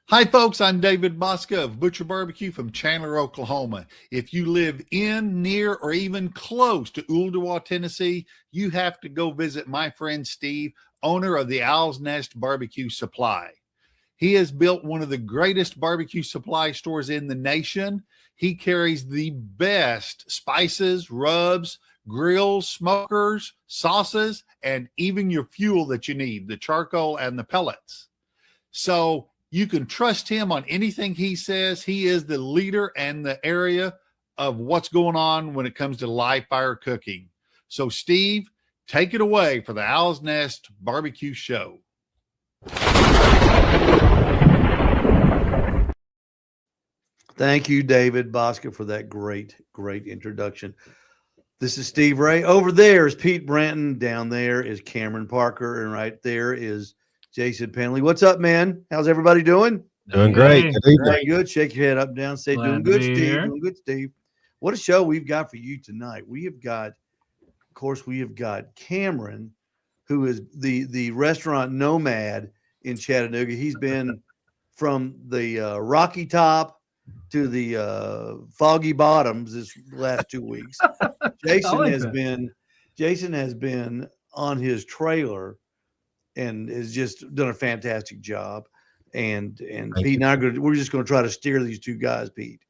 Hi, folks. I'm David Bosca of Butcher Barbecue from Chandler, Oklahoma. If you live in, near, or even close to Ooltewah, Tennessee, you have to go visit my friend Steve, owner of the Owl's Nest Barbecue Supply. He has built one of the greatest barbecue supply stores in the nation. He carries the best spices, rubs, grills, smokers, sauces, and even your fuel that you need, the charcoal and the pellets. So you can trust him on anything he says. He is the leader and the area of what's going on when it comes to live fire cooking. So, Steve, take it away for the Owl's Nest Barbecue Show. Thank you, David Bosca, for that great introduction. This is Steve Ray. Over there is Pete Branton. Down there is Cameron Parker. And right there is Jason Penley. What's up, man? How's everybody doing? Doing great. Very good. Shake your head up, down. Say, doing good, Steve. Here. Doing good, Steve. What a show we've got for you tonight. We have got Cameron, who is the restaurant nomad in Chattanooga. He's been from the Rocky Top to the Foggy Bottoms this last 2 weeks. Jason has been on his trailer and has just done a fantastic job. And Pete and I we're just going to try to steer these two guys, Pete,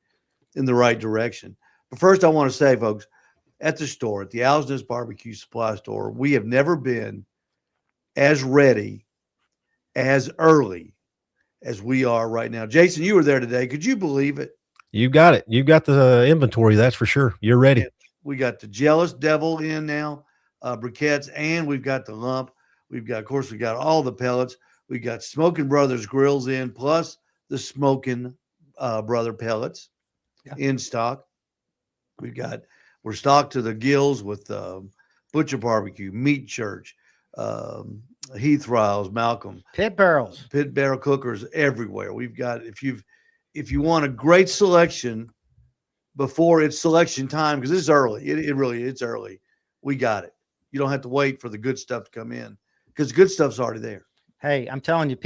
in the right direction. But first, I want to say, folks, at the store, at the Owl's Nest Barbecue Supply Store, we have never been as ready, as early as we are right now. Jason, you were there today. Could you believe it? You got it. You got the inventory. That's for sure. You're ready. We got the Jealous Devil in now, briquettes, and we've got the lump. We've got all the pellets. We got Smoking Brothers grills in, plus the Smoking Brother pellets in stock. We're stocked to the gills with Butcher Barbecue, Meat Church, Heath Riles, Malcolm, pit barrel cookers everywhere. We've got if you want a great selection before it's selection time, because it's early. It's early. We got it. You don't have to wait for the good stuff to come in because good stuff's already there. Hey, I'm telling you,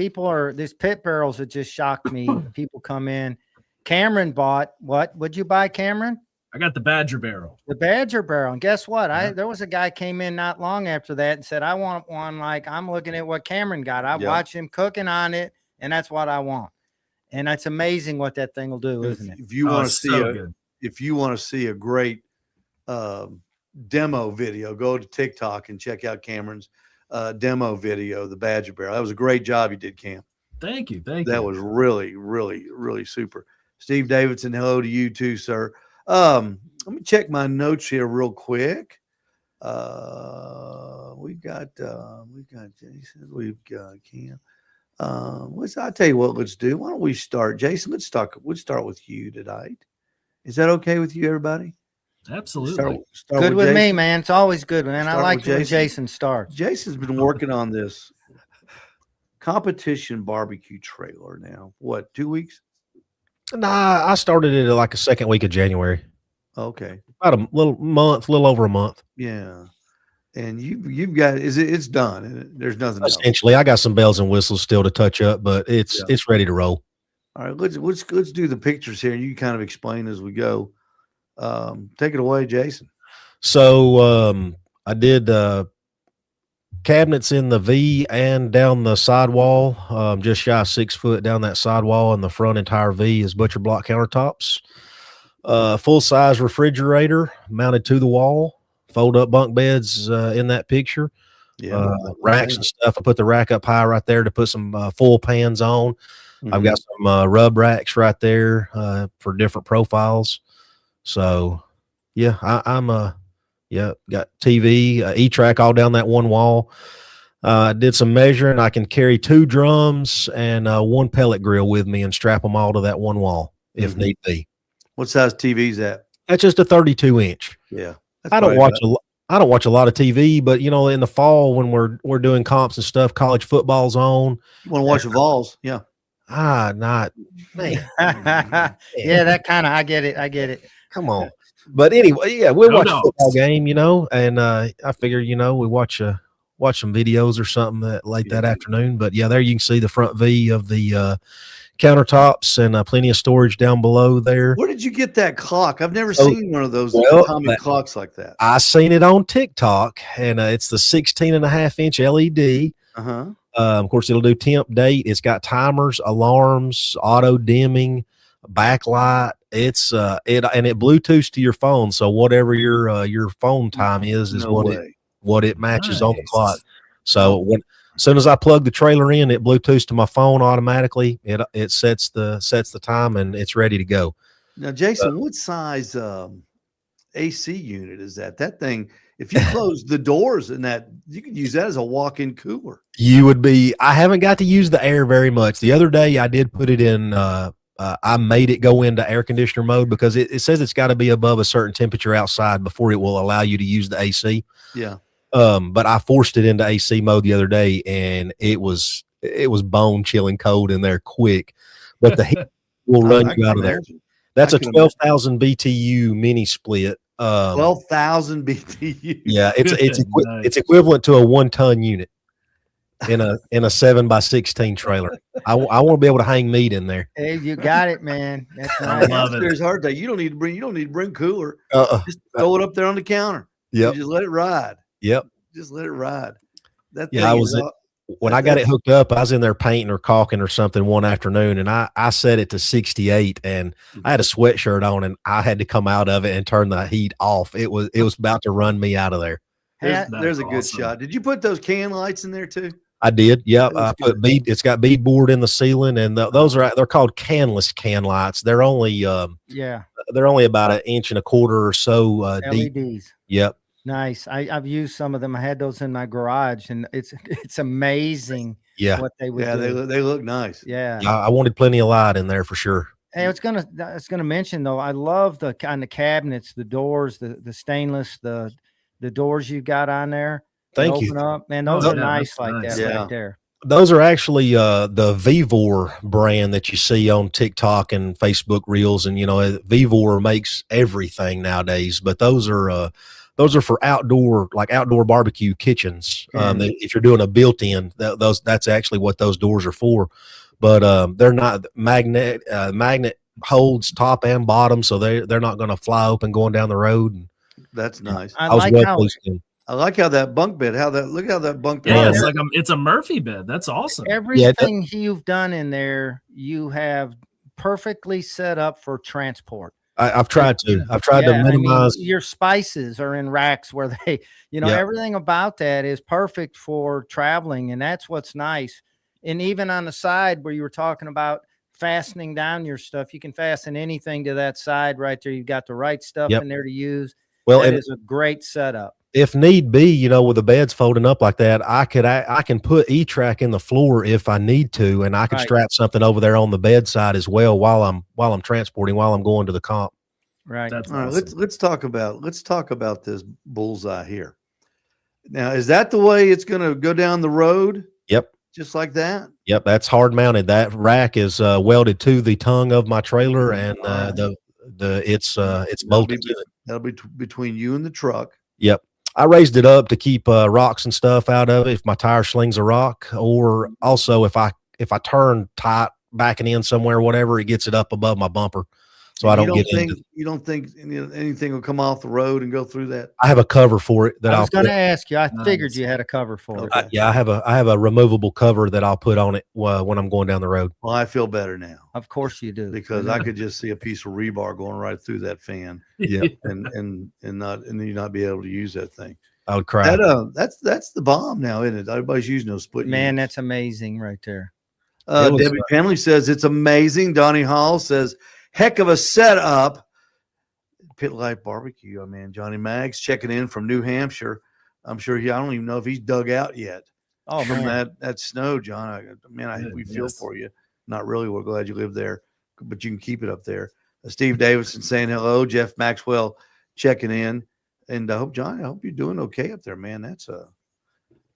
these pit barrels that just shocked me. People come in. Cameron bought what? What'd you buy, Cameron? I got the Badger barrel. The Badger barrel. And guess what? There was a guy came in not long after that and said, I want one like I'm looking at what Cameron got. I watched him cooking on it, and that's what I want. And it's amazing what that thing will do, isn't it? If you want to see a great demo video, go to TikTok and check out Cameron's demo video, the Badger barrel. That was a great job you did, Cam. Thank you. That was really, really, really super. Steve Davidson, hello to you too, sir. Let me check my notes here real quick. We've got Jason, we've got Cam. I'll tell you what, let's do. Why don't we start? Jason, let's start with you tonight. Is that okay with you, everybody? Absolutely. Start good with Jason. Me, man. It's always good, man. I like when Jason starts. Jason's been working on this competition barbecue trailer now. What, 2 weeks? Nah, I started it like a second week of January. Okay. About a little over a month. Yeah. And you've got it's done. There's nothing essentially else. I got some bells and whistles still to touch up, but it's ready to roll. All right, let's do the pictures here and you kind of explain as we go. Take it away, Jason. So I did cabinets in the V and down the sidewall, just shy of 6 foot down that sidewall, and the front entire V is butcher block countertops. Full size refrigerator mounted to the wall. Fold up bunk beds in that picture. Racks and stuff. I put the rack up high right there to put some full pans on. Mm-hmm. I've got some rub racks right there for different profiles. So, yeah, I'm got TV, E-Track all down that one wall. I did some measuring. I can carry 2 drums and 1 pellet grill with me and strap them all to that one wall if need be. What size TV is that? That's just a 32-inch. Yeah. I don't watch a lot of TV, but in the fall when we're doing comps and stuff, college football's on. You want to watch the Vols? Yeah. Not man. Yeah, that kind of I get it. Come on. But anyway, yeah, we'll watch a football game, and I figure, we watch watch some videos or something that afternoon. But yeah, there you can see the front V of the countertops and plenty of storage down below there. Where did you get that clock? I've never seen one of those atomic clocks like that. I seen it on TikTok, and it's the 16.5-inch LED. Of course, it'll do temp, date. It's got timers, alarms, auto dimming, backlight. It's it Bluetooths to your phone, so whatever your phone time is what it matches on the clock. So as soon as I plug the trailer in, it Bluetooths to my phone automatically. It sets the time, and it's ready to go. Now, Jason, what size AC unit is that? That thing, if you close the doors in that, you could use that as a walk-in cooler. I haven't got to use the air very much. The other day I did put it in, I made it go into air conditioner mode because it says it's got to be above a certain temperature outside before it will allow you to use the AC. Yeah. But I forced it into AC mode the other day, and it was bone chilling cold in there quick, but the heat will run you out of there. That's a 12,000 BTU mini split. 12,000 BTU. Yeah. It's equivalent to a 1-ton unit in a 7x16 trailer. I want to be able to hang meat in there. Hey, you got it, man. That's I nice. love it. There's hard day. You don't need to bring cooler. Just throw it up there on the counter. Yep. Just let it ride. Yep. Just let it ride. When I got it hooked up, I was in there painting or caulking or something one afternoon, and I set it to 68, and I had a sweatshirt on, and I had to come out of it and turn the heat off. It was about to run me out of there. There's a good shot. Did you put those can lights in there too? I did. Yep. I put bead. It's got beadboard in the ceiling, and they're called canless can lights. They're only they're only about 1.25 inches or so deep. LEDs. Yep. Nice. I've used some of them. I had those in my garage, and it's amazing. Yeah. What they would do. They look nice. Yeah. I wanted plenty of light in there for sure. Hey, it's gonna mention though. I love the kind of cabinets, the doors, the stainless, the doors you've got on there. Thank you. Open up, man. Those are nice like nice. that right there. Those are actually the Vevor brand that you see on TikTok and Facebook Reels, and Vevor makes everything nowadays. But those are for outdoor barbecue kitchens. If you're doing a built-in, that's actually what those doors are for. But they're not magnet holds top and bottom, so they're not going to fly open going down the road. That's nice. I like how that bunk bed. Look how that bunk bed. Yeah, it's a Murphy bed. That's awesome. Everything you've done in there, you have perfectly set up for transport. I've tried to minimize. Your spices are in racks where they, everything about that is perfect for traveling, and that's what's nice. And even on the side where you were talking about fastening down your stuff, you can fasten anything to that side right there. You've got the right stuff in there to use. Well, it is a great setup. If need be, with the beds folding up like that, I can put E-track in the floor if I need to, and I can strap something over there on the bedside as well while I'm transporting, while I'm going to the comp. Right. That's all right. awesome. Let's talk about this bullseye here. Now, is that the way it's going to go down the road? Yep. Just like that? Yep. That's hard mounted. That rack is welded to the tongue of my trailer, and it's bolted to it. That'll be between you and the truck. Yep. I raised it up to keep rocks and stuff out of it if my tire slings a rock, or also if I turn tight backing in somewhere, whatever, it gets it up above my bumper. So I don't get into. You don't think anything will come off the road and go through that? I have a cover for it that I was going to ask you. I figured you had a cover for it. I have a removable cover that I'll put on it when I'm going down the road. Well, I feel better now. Of course you do, because I could just see a piece of rebar going right through that fan. Yeah, and you not be able to use that thing. I would cry. That's the bomb now, isn't it? Everybody's using those split. Man, that's amazing right there. Debbie Penley says it's amazing. Donnie Hall says, heck of a setup. Pit Life Barbecue. Johnny Maggs checking in from New Hampshire. I'm sure I don't even know if he's dug out yet. Oh, from man. that snow, John. We feel for you. Not really. We're glad you live there, but you can keep it up there. Steve Davidson saying hello. Jeff Maxwell checking in, and I hope you're doing okay up there, man. That's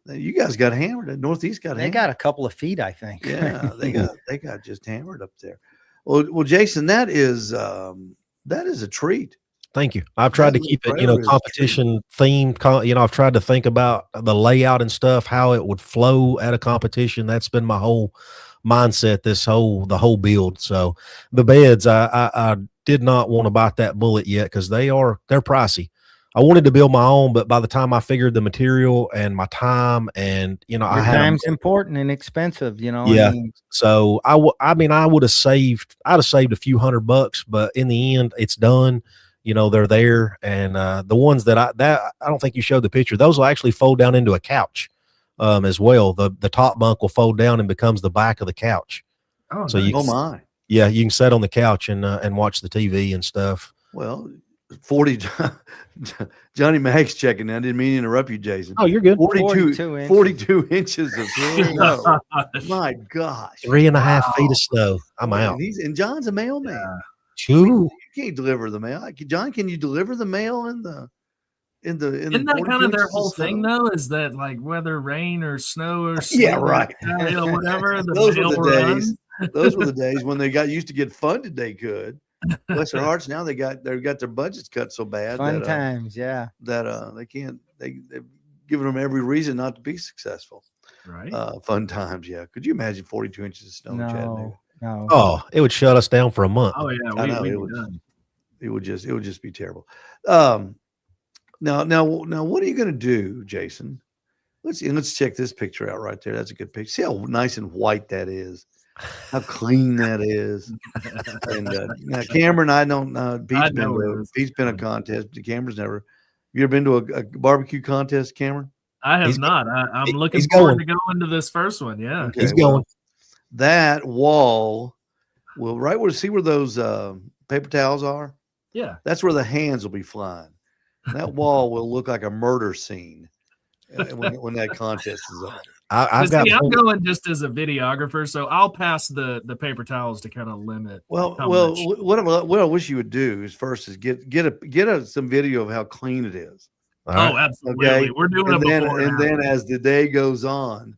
you guys got hammered. The Northeast got hammered. They got a couple of feet, I think. Yeah, they got just hammered up there. Well, Jason, that is a treat. Thank you. I've tried to That keep it, trailer is competition themed. I've tried to think about the layout and stuff, how it would flow at a competition. That's been my whole mindset, the whole build. So the beds, I did not want to bite that bullet yet because they're pricey. I wanted to build my own, but by the time I figured the material and my time and, Your I had time's important and expensive, Yeah. So I would have saved, I'd have saved a few $100, but in the end it's done. They're there. And the ones that I don't think you showed the picture, those will actually fold down into a couch as well. The top bunk will fold down and becomes the back of the couch. Oh, So nice. Oh my. Yeah, you can sit on the couch and watch the TV and stuff. Well, 40 Johnny Mag's checking. I didn't mean to interrupt you, Jason. Oh, you're good. 42 inches of snow. My gosh. 3.5 feet of snow. I'm out. And John's a mailman. Shoo. You can't deliver the mail. John, can you deliver the mail in the Isn't that kind of their whole thing though? Is that like whether rain or snow or sleet yeah, right. Or whatever, those were the days. Those were the days when they used to get funded. They could. Bless their hearts. Now they've got their budgets cut so bad. Fun times, yeah. That they can't. They've given them every reason not to be successful. Right. Fun times, yeah. Could you imagine 42 inches of snow in Chattanooga? No. Oh, it would shut us down for a month. Oh yeah, I know, we'd it be would. done. It would just be terrible. Now, what are you going to do, Jason? Let's check this picture out right there. That's a good picture. See how nice and white that is. How clean that is. And now Cameron, I don't know. Pete's been a contest. Cameron's never. You ever been to a barbecue contest, Cameron? I have not. I'm looking he's forward going. to go into this first one. Yeah. Okay, He's going. That wall will see where those paper towels are. Yeah. That's where the hands will be flying. That wall will look like a murder scene when that contest is over. I'm going just as a videographer, so I'll pass the paper towels to kind of limit. What I wish you would do is get some video of how clean it is. Right. Absolutely. Okay? We're doing And then as the day goes on,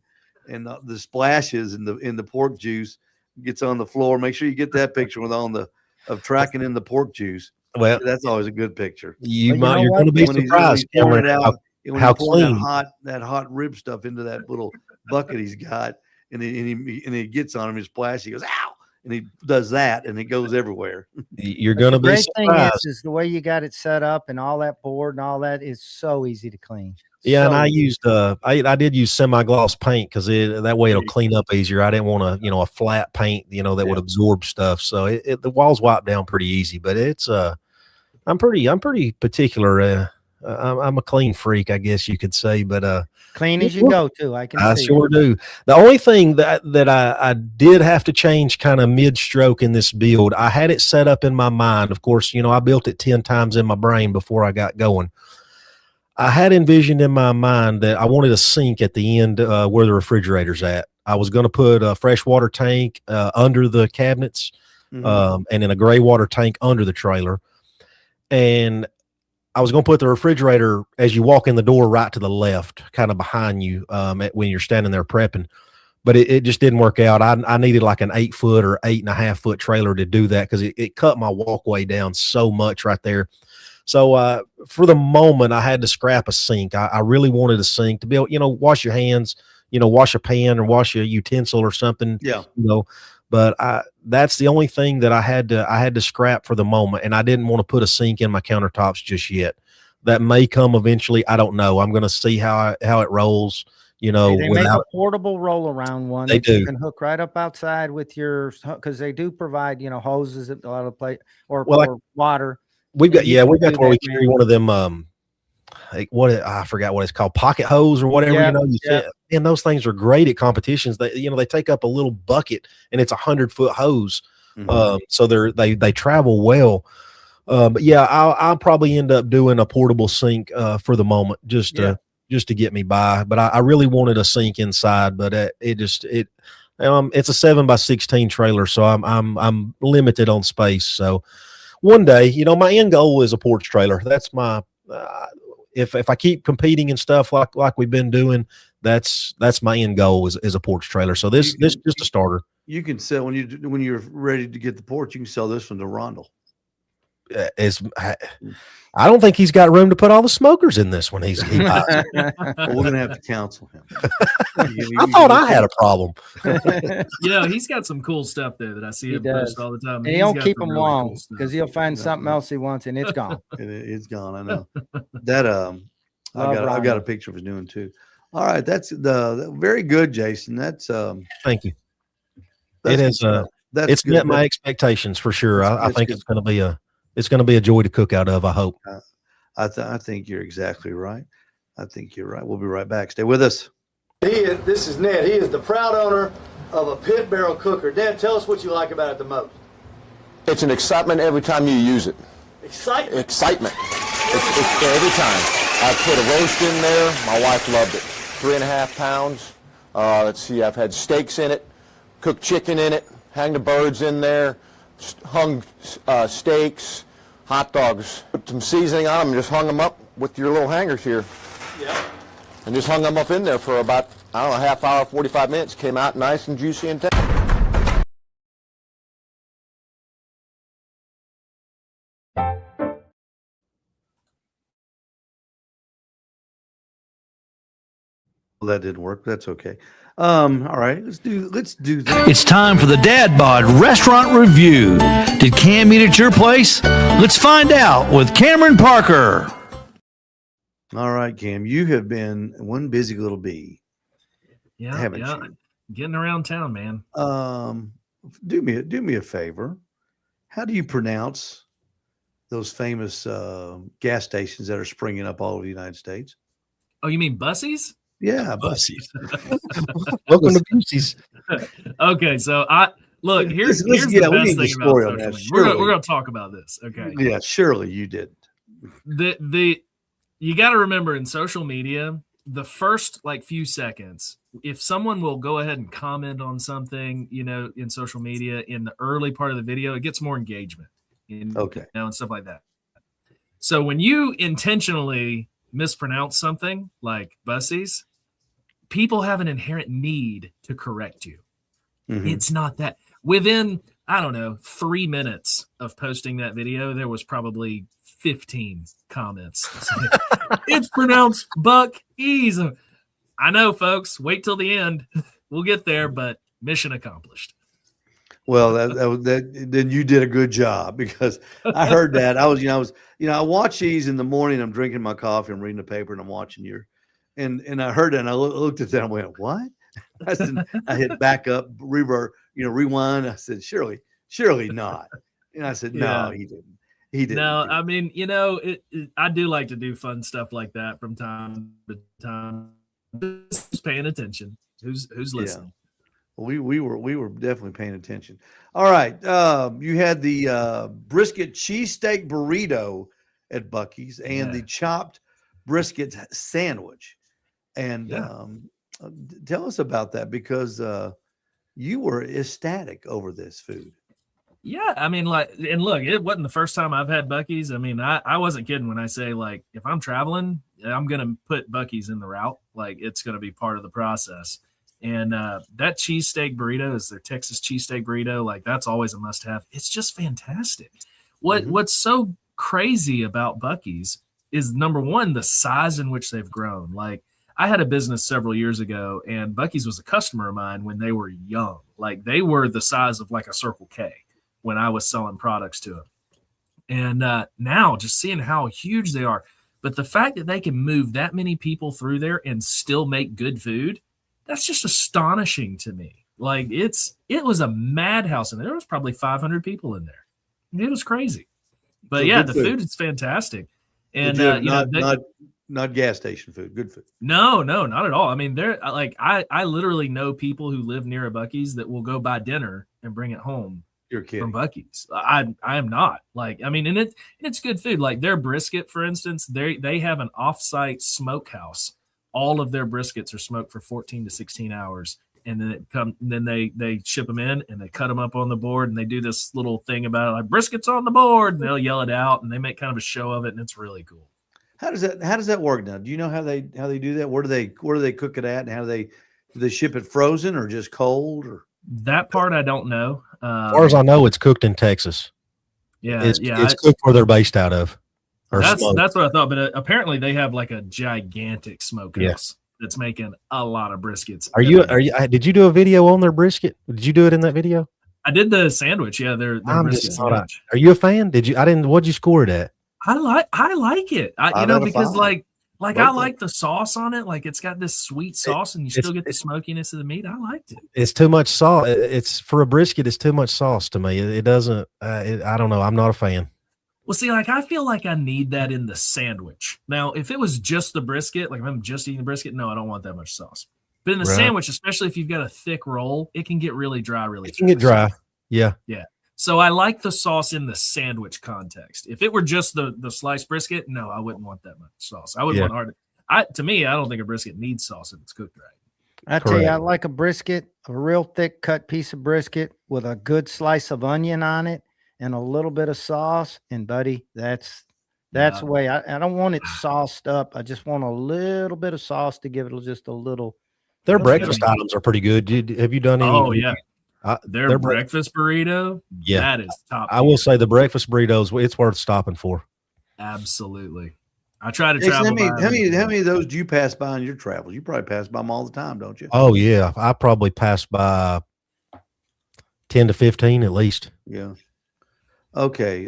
and the splashes in the pork juice gets on the floor, make sure you get that picture of tracking in the pork juice. Well, that's always a good picture. You're going to be surprised, Cameron, how clean that hot rib stuff into that little bucket he's got, and he gets on him, he splash, he goes ow, and he does that, and it goes everywhere. You're going to be surprised. The great thing is the way you got it set up, and all that board and all that is so easy to clean. Yeah, and I used I did use semi-gloss paint because that way it'll clean up easier. I didn't want a flat paint that would absorb stuff. So the walls wipe down pretty easy. But it's I'm pretty particular. I'm a clean freak, I guess you could say. But clean as you go too. I sure do. The only thing that I did have to change kind of mid-stroke in this build, I had it set up in my mind. Of course, I built it 10 times in my brain before I got going. I had envisioned in my mind that I wanted a sink at the end where the refrigerator's at. I was going to put a freshwater tank under the cabinets, and then a gray water tank under the trailer. And I was going to put the refrigerator as you walk in the door right to the left, kind of behind you when you're standing there prepping. But it just didn't work out. I needed like an 8-foot or 8.5-foot trailer to do that because it cut my walkway down so much right there. So for the moment, I had to scrap a sink. I really wanted a sink to be able, wash your hands, wash a pan or wash a utensil or something. Yeah. But that's the only thing that I had to scrap for the moment. And I didn't want to put a sink in my countertops just yet. That may come eventually. I don't know. I'm going to see how it rolls. They make a portable roll around one. They do. You can hook right up outside with because they do provide, hoses at a lot of places or water. We've got to where we carry one of them. I forgot what it's called, pocket hose or whatever. And those things are great at competitions. They take up a little bucket and it's 100-foot hose. So they travel well. But yeah, I'll probably end up doing a portable sink for the moment, just to get me by. But I really wanted a sink inside, but it's a 7x16 trailer, so I'm limited on space. So one day, my end goal is a porch trailer. That's my if I keep competing and stuff like we've been doing, that's my end goal is a porch trailer. So this just a starter. You can sell when you're ready to get the porch. You can sell this one to Rondell. is. I don't think he's got room to put all the smokers in this one. He Well, we're gonna have to counsel him. I thought I had a problem. He's got some cool stuff there that I see him post all the time. And he don't keep them long because he'll find something else he wants and it's gone. It's gone. I know that. I've got a picture of his doing too. All right, that's very good, Jason. That's thank you. It is. It's met my expectations for sure. I think it's going to be a joy to cook out of. I hope. I think you're exactly right. I think you're right. We'll be right back. Stay with us. This is Ned. He is the proud owner of a pit barrel cooker. Ned, tell us what you like about it the most. It's an excitement every time you use it. Excitement. Excitement. It's every time. I put a roast in there. My wife loved it. 3.5 pounds. Let's see. I've had steaks in it, cooked chicken in it, hang the birds in there, hung steaks, hot dogs. Put some seasoning on them and just hung them up with your little hangers here. Yeah. And just hung them up in there for about, I don't know, a half hour, 45 minutes. Came out nice and juicy and tender. Well, that didn't work. That's okay. All right, let's do this. It's time for the Dad Bod Restaurant Review. Did Cam eat at your place? Let's find out with Cameron Parker. All right, Cam, you have been one busy little bee. Haven't you? Getting around town, man. Do me a favor. How do you pronounce those famous gas stations that are springing up all over the United States? Oh, you mean bussies? Yeah, bussies. Welcome to Bussies. Okay, so here's the best thing about social media. We're gonna talk about this. Okay. Yeah, surely you didn't. You got to remember in social media, the first few seconds, if someone will go ahead and comment on something, in social media in the early part of the video, it gets more engagement. And stuff like that. So when you intentionally mispronounce something like bussies, people have an inherent need to correct you. Mm-hmm. It's not that. Within, 3 minutes of posting that video, there was probably 15 comments. It's pronounced Buc-ee's. I know, folks. Wait till the end. We'll get there, but mission accomplished. Well, then you did a good job, because I heard that. I watch these in the morning. I'm drinking my coffee, I'm reading the paper, and I'm watching and I heard it, and I looked at that and went, what? I said, I hit back up, rewind. I said, surely not. And I said, no, he didn't. He didn't. No, I mean, I do like to do fun stuff like that from time to time. Who's paying attention? Who's listening? Yeah. We were definitely paying attention. All right. You had the brisket cheesesteak burrito at Buc-ee's and the chopped brisket sandwich. And tell us about that, because you were ecstatic over this food. Yeah, I mean, and look, it wasn't the first time I've had Buc-ee's. I mean, I wasn't kidding when I say, if I'm traveling, I'm going to put Buc-ee's in the route. It's going to be part of the process. And that cheesesteak burrito is their Texas cheesesteak burrito. That's always a must-have. It's just fantastic. What's so crazy about Buc-ee's is, number one, the size in which they've grown. I had a business several years ago, and Buc-ee's was a customer of mine when they were young. They were the size of a Circle K when I was selling products to them. And now just seeing how huge they are, but the fact that they can move that many people through there and still make good food, that's just astonishing to me. It was a madhouse, and there was probably 500 people in there. It was crazy. But so the food is fantastic. And not gas station food, good food. No, not at all. I mean, I literally know people who live near a Buc-ee's that will go buy dinner and bring it home. You're kidding. From Buc-ee's. I am not. And it's good food. Their brisket, for instance, they have an off-site smokehouse. All of their briskets are smoked for 14 to 16 hours. And then they ship them in, and they cut them up on the board, and they do this little thing about it, briskets on the board, and they'll yell it out, and they make kind of a show of it, and it's really cool. How does that work now? Do you know how they do that? Where do they cook it at, and do they ship it frozen or just cold? Or that part I don't know. As far as I know, it's cooked in Texas. Yeah, It's cooked where they're based out of. Or that's smoked. what I thought. But apparently they have like a gigantic smokehouse that's making a lot of briskets. Did you do a video on their brisket? Did you do it in that video? I did the sandwich. Yeah, their brisket sandwich. Are you a fan? What'd you score it at? I like it. Because like I like the sauce on it. Like it's got this sweet sauce, and you still get the smokiness of the meat. I liked it. It's too much sauce. It's for a brisket. It's too much sauce to me. It doesn't. I don't know. I'm not a fan. Well, see, like I feel like I need that in the sandwich. Now, if it was just the brisket, like if I'm just eating the brisket, no, I don't want that much sauce. But in the sandwich, especially if you've got a thick roll, it can get really dry really fast. It can get dry. Yeah. Yeah. So I like the sauce in the sandwich context. If it were just the sliced brisket, no, I wouldn't want that much sauce. I wouldn't want to me, I don't think a brisket needs sauce if it's cooked right. I tell you, I like a brisket, a real thick cut piece of brisket with a good slice of onion on it and a little bit of sauce. And buddy, that's the way I don't want it sauced up. I just want a little bit of sauce to give it just a little. Their breakfast items are pretty good. Have you done any? Oh yeah. Their breakfast burrito, that is top. I will say the breakfast burritos, it's worth stopping for. Absolutely. I try to travel. How many of those do you pass by on your travels? You probably pass by them all the time, don't you? Oh yeah, I probably pass by 10 to 15 at least. Yeah. Okay.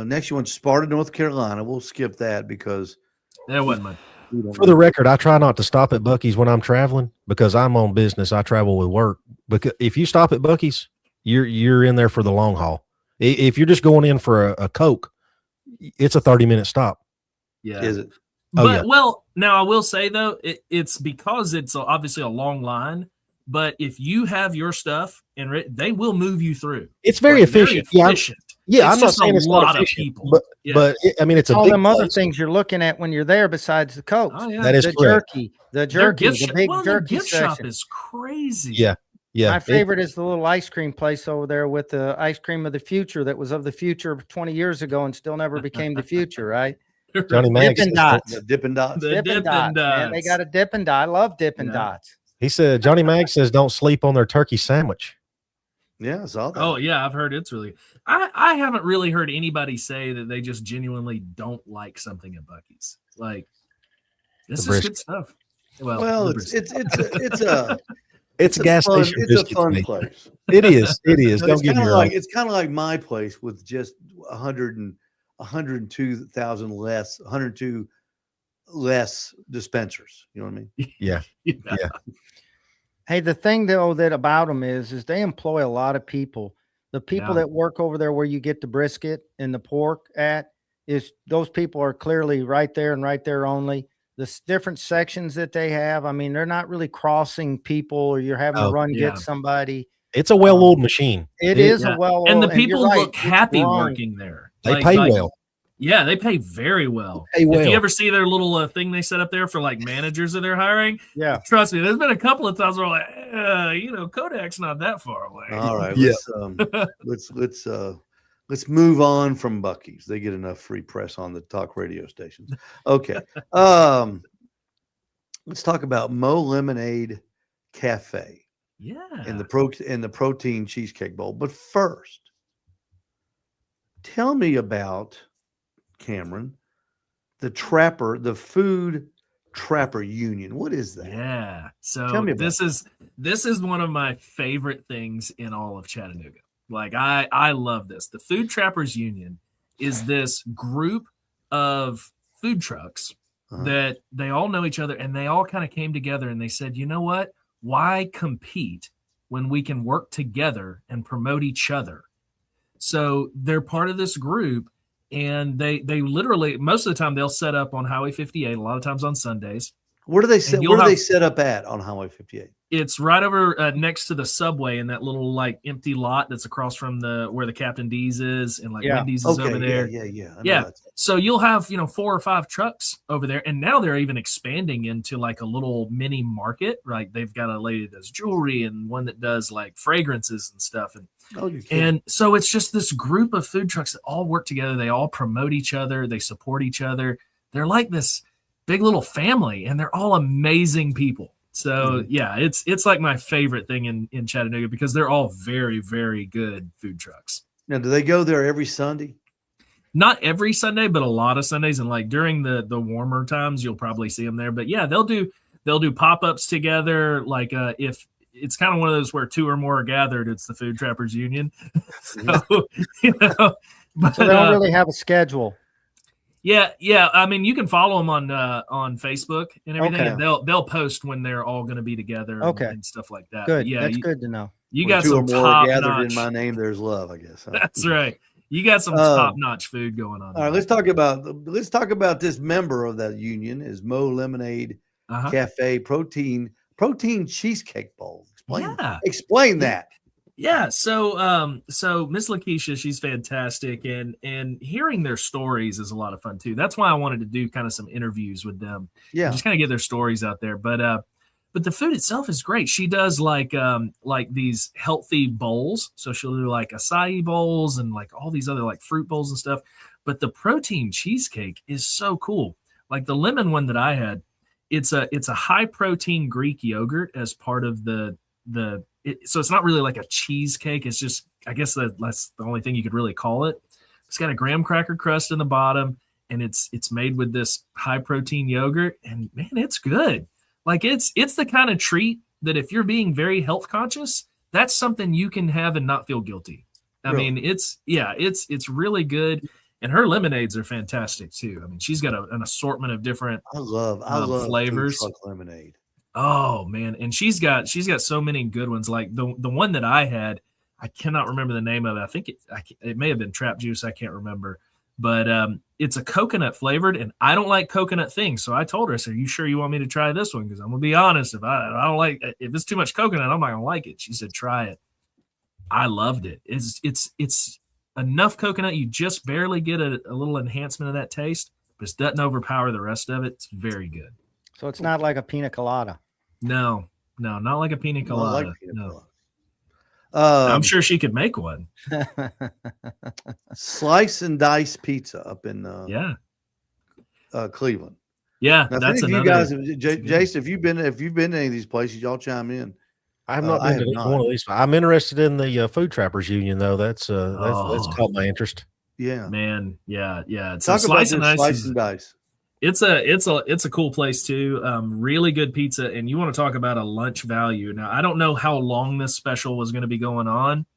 Next you want Sparta, North Carolina. We'll skip that because there wasn't much. For the record, I try not to stop at Buc-ee's when I'm traveling because I'm on business. I travel with work. Because if you stop at Buc-ee's, you're in there for the long haul. If you're just going in for a Coke, it's a 30-minute stop. Yeah. Is it? Well, now I will say though, it's because it's obviously a long line. But if you have your stuff and they will move you through. It's very efficient. Yeah, I'm not saying it's a lot of people. But it's all them other things you're looking at when you're there besides the Coke. Oh, yeah. That is correct. The jerky, the big jerky gift shop is crazy. Yeah. Yeah. My favorite is the little ice cream place over there with the ice cream of the future that was of the future 20 years ago and still never became the future, right? Johnny Max. Dippin' Dots. Dippin' Dots. Dippin' Dots. Man, they got a Dippin' Dot. I love Dippin' Dots. He said, Johnny Mag says, don't sleep on their turkey sandwich. Yeah, I saw that. Oh, yeah, I've heard it's really. I haven't really heard anybody say that they just genuinely don't like something at Buc-ee's. Like, this is good stuff. Well, it's a gas station. It's a fun place. It is. It is. Don't get me wrong. It's kind of like my place with just 102 less dispensers. You know what I mean? Yeah. Yeah. Hey, the thing though that about them is they employ a lot of people. The people that work over there where you get the brisket and the pork at is those people are clearly right there and right there only. The different sections that they have, I mean, they're not really crossing people or you're having to get somebody. It's a well-oiled machine. It is a well-oiled. And the people look happy working there. They pay well. Yeah, they pay very well. If you ever see their little thing they set up there for like managers that they're hiring, trust me, there's been a couple of times where we're like, Kodak's not that far away. All right, let's move on from Buc-ee's. They get enough free press on the talk radio stations. Okay, let's talk about Mo Lemonade Cafe. Yeah, in the protein cheesecake bowl. But first, tell me about Cameron, the Food Trapper Union. What is that? Yeah. So this is one of my favorite things in all of Chattanooga. Like I love this. The Food Trappers Union is this group of food trucks that they all know each other and they all kind of came together and they said, you know what? Why compete when we can work together and promote each other? So they're part of this group. And they literally most of the time they'll set up on Highway 58. A lot of times on Sundays. Where do they set up at on Highway 58? It's right over next to the subway in that little like empty lot that's across from where the Captain D's is and like Wendy's is over there. Yeah. So you'll have 4 or 5 trucks over there, and now they're even expanding into like a little mini market. Right? They've got a lady that does jewelry and one that does like fragrances and stuff. And so it's just this group of food trucks that all work together. They all promote each other. They support each other. They're like this big little family, and they're all amazing people. So it's like my favorite thing in Chattanooga because they're all very, very good food trucks. Now, do they go there every Sunday? Not every Sunday, but a lot of Sundays, and like during the warmer times, you'll probably see them there. But yeah, they'll do pop-ups together. Like if it's kind of one of those where 2 or more are gathered, it's the Food Trappers Union. So, but, so they don't really have a schedule. Yeah. I mean, you can follow them on Facebook and everything, Okay. and they'll post when they're all going to be together. Okay. And stuff like that. Good. But yeah, That's good to know. You When got 2 or some more are top gathered notch. in my name, there's love, I guess. Huh? That's right. You got some top notch food going on. All right, let's talk about this member of that union is Mo Lemonade Cafe Protein Cheesecake Bowl. Explain that. Yeah. So Miss Lakeisha, she's fantastic, and hearing their stories is a lot of fun too. That's why I wanted to do kind of some interviews with them. Yeah. Just kind of get their stories out there. But the food itself is great. She does like these healthy bowls. So she'll do like acai bowls and like all these other like fruit bowls and stuff. But the protein cheesecake is so cool. Like the lemon one that I had, it's a high protein Greek yogurt as part of so it's not really like a cheesecake. It's just, I guess that's the only thing you could really call it. It's got a graham cracker crust in the bottom, and it's made with this high protein yogurt, and man, it's good. Like it's the kind of treat that if you're being very health conscious, that's something you can have and not feel guilty. I mean, it's really good. And her lemonades are fantastic too. I mean, she's got an assortment of different I love flavors. Food Truck lemonade. Oh man. And she's got so many good ones. Like the one that I had, I cannot remember the name of it. I think it may have been Trap Juice. I can't remember, but it's a coconut flavored, and I don't like coconut things. So I told her, I said, "Are you sure you want me to try this one? Because I'm gonna be honest, if it's too much coconut, I'm not gonna like it." She said, "Try it." I loved it. It's enough coconut, you just barely get a little enhancement of that taste, but it doesn't overpower the rest of it. It's very good. So it's not like a pina colada. No, not like a pina colada. No. I'm sure she could make one. Slice and Dice Pizza up in Cleveland. Yeah, now, that's another. You guys, Jason, if you've been to any of these places, y'all chime in. I have not been to one of these. I'm interested in the Food Trappers Union, though. That's caught my interest. Yeah, man. Yeah. It's Talk Slice and Dice. It's a cool place too. Really good pizza, and you want to talk about a lunch value. Now, I don't know how long this special was going to be going on,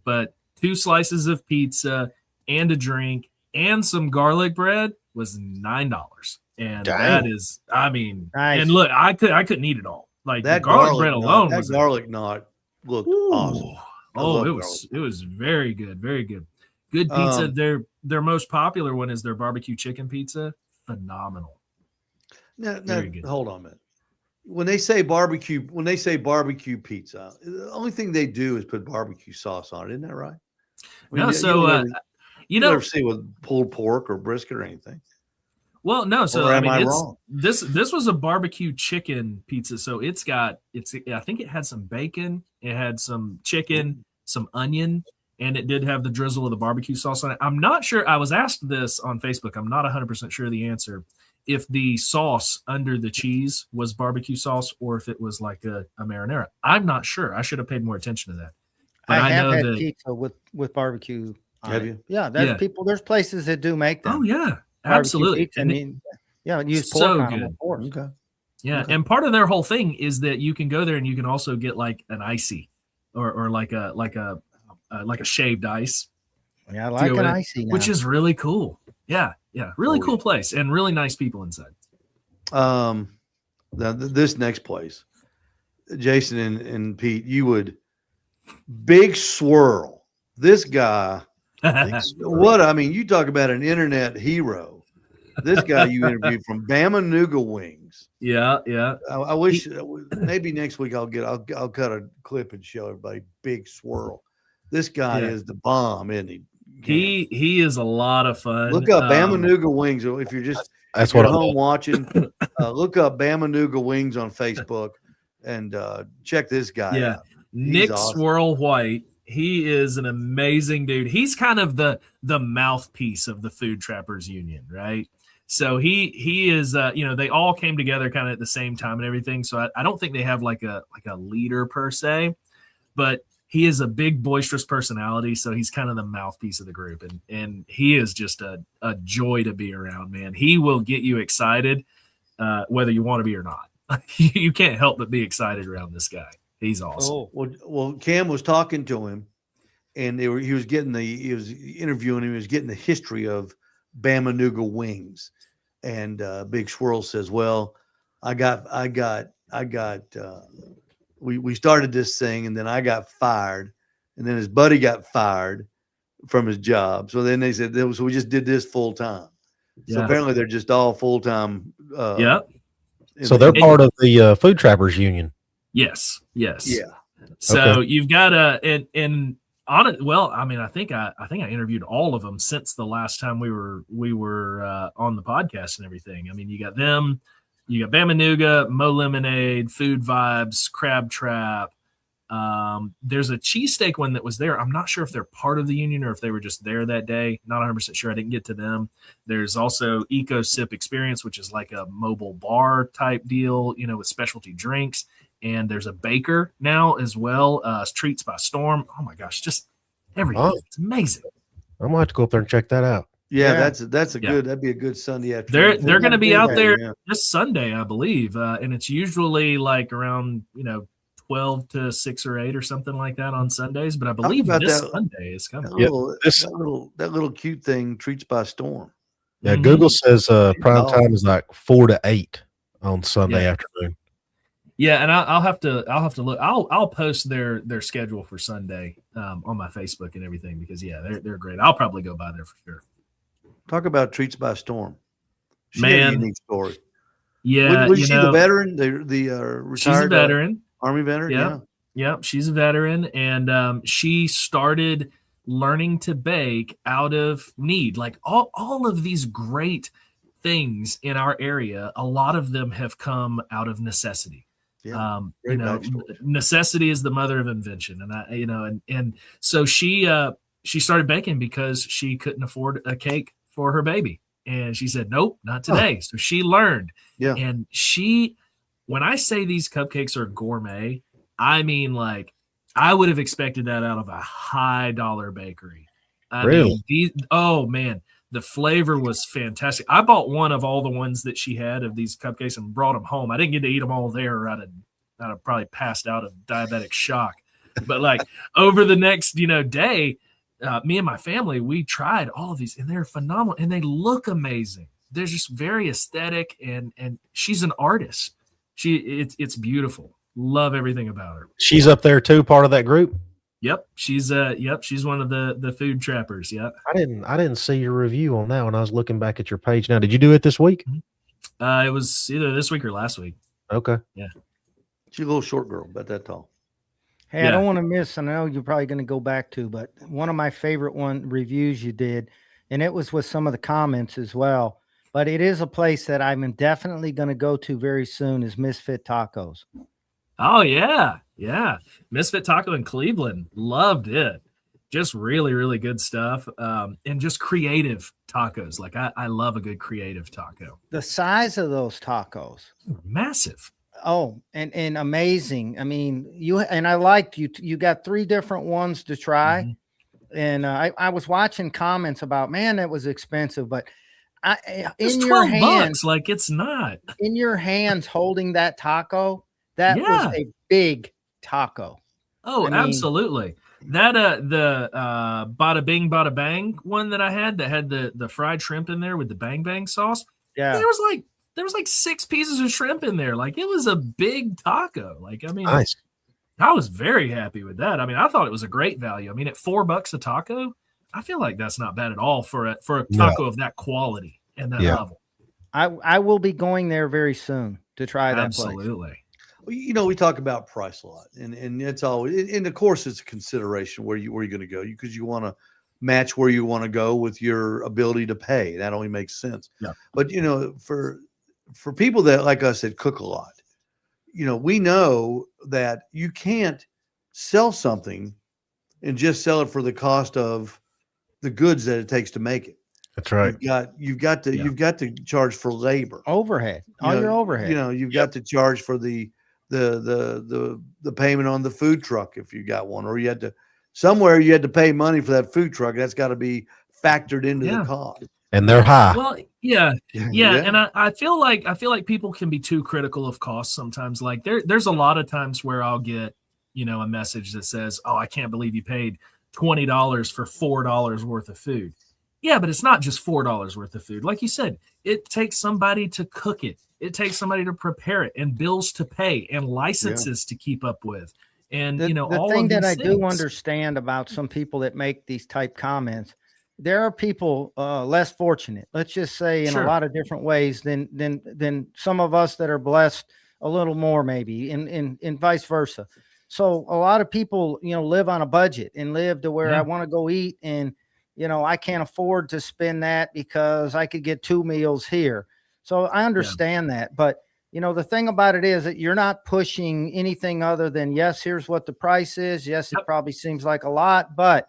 but 2 slices of pizza and a drink and some garlic bread was $9, and that is, I mean, nice. And look, I couldn't eat it all. Like that garlic bread alone, that garlic knot looked awesome. Oh, it was very good, very good. Good pizza. Their most popular one is their barbecue chicken pizza. Phenomenal. Now hold on a minute. When they say barbecue pizza, the only thing they do is put barbecue sauce on it. Isn't that right? You never see with pulled pork or brisket or anything. Well, no. So or am I wrong? This was a barbecue chicken pizza. So I think it had some bacon, it had some chicken, some onion, and it did have the drizzle of the barbecue sauce on it. I'm not sure. I was asked this on Facebook. I'm not 100% sure of the answer. If the sauce under the cheese was barbecue sauce or if it was like a marinara. I'm not sure. I should have paid more attention to that. But I have had pizza with barbecue. Have you? Yeah, there's places that do make them. Oh yeah, absolutely. Pizza. Use pork on them, of course. Okay. Yeah, and part of their whole thing is that you can go there and you can also get like an icy or like a shaved ice. Yeah, I like an icy now. Which is really cool. Yeah, really cool place and really nice people inside. Now this next place, Jason and Pete, you would Big Swirl. This guy, you talk about an internet hero. This guy you interviewed from Bama Nougat Wings. Yeah. I wish maybe next week I'll cut a clip and show everybody Big Swirl. This guy is the bomb, isn't he? He is a lot of fun. Look up Bama Nougat Wings if you're just that's what I'm home watching. Look up Bama Nougat Wings on Facebook and check this guy out. Nick awesome. Swirl White. He is an amazing dude. He's kind of the mouthpiece of the Food Trappers Union, right? So he is they all came together kind of at the same time and everything. So I don't think they have like a leader per se, but he is a big boisterous personality, so he's kind of the mouthpiece of the group, and he is just a joy to be around, man. He will get you excited whether you want to be or not. You can't help but be excited around this guy. He's awesome. Oh, well, Cam was talking to him, and he was interviewing him. He was getting the history of Bama Nougat wings, and Big Swirl says, "Well, we started this thing, and then I got fired, and then his buddy got fired from his job. So then they said, so we just did this full time. So Yeah. apparently they're just all full time. Yep. So they're part of the Food Trappers Union. Yes. Yes. Yeah. So Okay. you've got and on it. Well, I mean, I think I interviewed all of them since the last time we were on the podcast and everything. I mean, you got them, you got Bama Nougat, Mo Lemonade, Food Vibes, Crab Trap. There's a cheesesteak one that was there. I'm not sure if they're part of the union or if they were just there that day. Not 100% sure. I didn't get to them. There's also Eco Sip Experience, which is like a mobile bar type deal, you know, with specialty drinks. And there's a baker now as well. Treats by Storm. Oh my gosh, just everything. Oh. It's amazing. I'm gonna have to go up there and check that out. Yeah, Yeah. that's a Yeah. good. That'd be a good Sunday afternoon. They're going to be out there Yeah. this Sunday, I believe, and it's usually like around 12 to 6 or 8 or something like that on Sundays. But I believe about this that. Sunday is coming. That Yep. little, This- that little cute thing, Treats by Storm. Yeah, Mhm. Google says prime Oh. time is like 4 to 8 on Sunday Yeah. afternoon. Yeah, and I'll have to look. I'll post their schedule for Sunday on my Facebook and everything because they're great. I'll probably go by there for sure. Talk about Treats by Storm. She Man. had a unique story. Yeah, Was she the veteran? The retired she's a veteran. Army veteran. Yeah. Yeah. Yep, she's a veteran, and she started learning to bake out of need. Like all of these great things in our area, a lot of them have come out of necessity. Yeah. Great backstory. Necessity is the mother of invention, and so she started baking because she couldn't afford a cake for her baby, and she said, "Nope, not today." So she learned, Yeah. and when I say these cupcakes are gourmet, I mean, like, I would have expected that out of a high dollar bakery. I Really? mean, oh man, the flavor was fantastic. I bought one of all the ones that she had of these cupcakes and brought them home. I didn't get to eat them all there, or I'd have probably passed out of diabetic shock. But like over the next, day, me and my family, we tried all of these, and they're phenomenal, and they look amazing. They're just very aesthetic, and she's an artist. It's beautiful. Love everything about her. She's up there too, part of that group. Yep, she's one of the food trappers. Yep. I didn't see your review on that when I was looking back at your page. Now, did you do it this week? It was either this week or last week. Okay. She's a little short girl, about that tall. Hey, I Yeah. don't want to miss, and I know you're probably going to go back to, but one of my favorite reviews you did, and it was with some of the comments as well. But it is a place that I'm definitely going to go to very soon is Misfit Tacos. Oh yeah. Misfit Taco in Cleveland, loved it. Just really, really good stuff, and just creative tacos. Like I love a good creative taco. The size of those tacos. Massive. Oh, and amazing. I mean, I liked you. You got 3 different ones to try. Mhm. And I was watching comments about, man, that was expensive, but It's in your $12. hands, Like it's not. in your hands holding that taco, that Yeah. was a big taco. Oh, I mean- absolutely. That the Bada Bing Bada Bang one that I had that had the fried shrimp in there with the bang bang sauce. Yeah. There was like 6 pieces of shrimp in there. Like it was a big taco. Like I mean, Nice. I was very happy with that. I mean, I thought it was a great value. I mean, at $4 a taco, I feel like that's not bad at all for a taco of that quality and that Yeah. level. I will be going there very soon to try that place. Absolutely. Well, we talk about price a lot, and it's always, and of course, it's a consideration where you're going to go because you want to match where you want to go with your ability to pay. That only makes sense. Yeah. But for people that, like us, that cook a lot, we know that you can't sell something and just sell it for the cost of the goods that it takes to make it. That's right. You've got to charge for labor. Overhead. All You your know, overhead. You've got to charge for the the payment on the food truck if you got one, or you had to pay money for that food truck. That's got to be factored into the cost. And they're high. Well, yeah. And I feel like people can be too critical of costs sometimes. Like there's a lot of times where I'll get, a message that says, "Oh, I can't believe you paid $20 for $4 worth of food." Yeah, but it's not just $4 worth of food. Like you said, it takes somebody to cook it. It takes somebody to prepare it, and bills to pay, and licenses to keep up with. And the all thing of that I these do things. understand about some people that make these type comments, there are people less fortunate, let's just say, in a lot of different ways than some of us that are blessed a little more, maybe, and vice versa. So a lot of people, live on a budget and live to where I want to go eat, and I can't afford to spend that because I could get 2 meals here. So I understand that, but the thing about it is that you're not pushing anything other than, yes, here's what the price is. Yes, it probably seems like a lot, but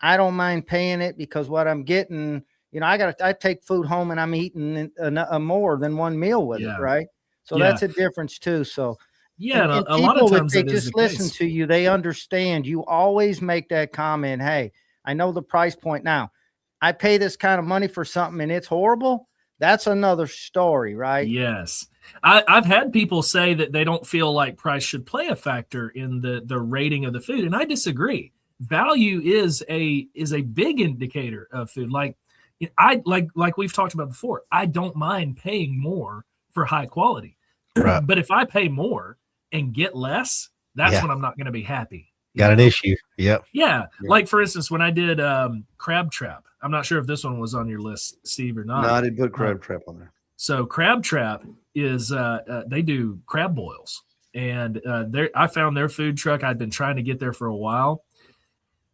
I don't mind paying it because what I'm getting, I take food home and I'm eating more than one meal with it, right? So that's a difference too. So and a lot of times if they just listen to you, they understand. You always make that comment, "Hey, I know the price point. Now, I pay this kind of money for something and it's horrible." That's another story, right? Yes. I've had people say that they don't feel like price should play a factor in the rating of the food, and I disagree. Value is a big indicator of food. Like we've talked about before, I don't mind paying more for high quality. Right. But if I pay more and get less, that's when I'm not going to be happy. Got an issue. Yep. Yeah. Like, for instance, when I did Crab Trap, I'm not sure if this one was on your list, Steve, or not. No, I didn't put Crab Trap on there. So Crab Trap is they do crab boils, and I found their food truck. I'd been trying to get there for a while.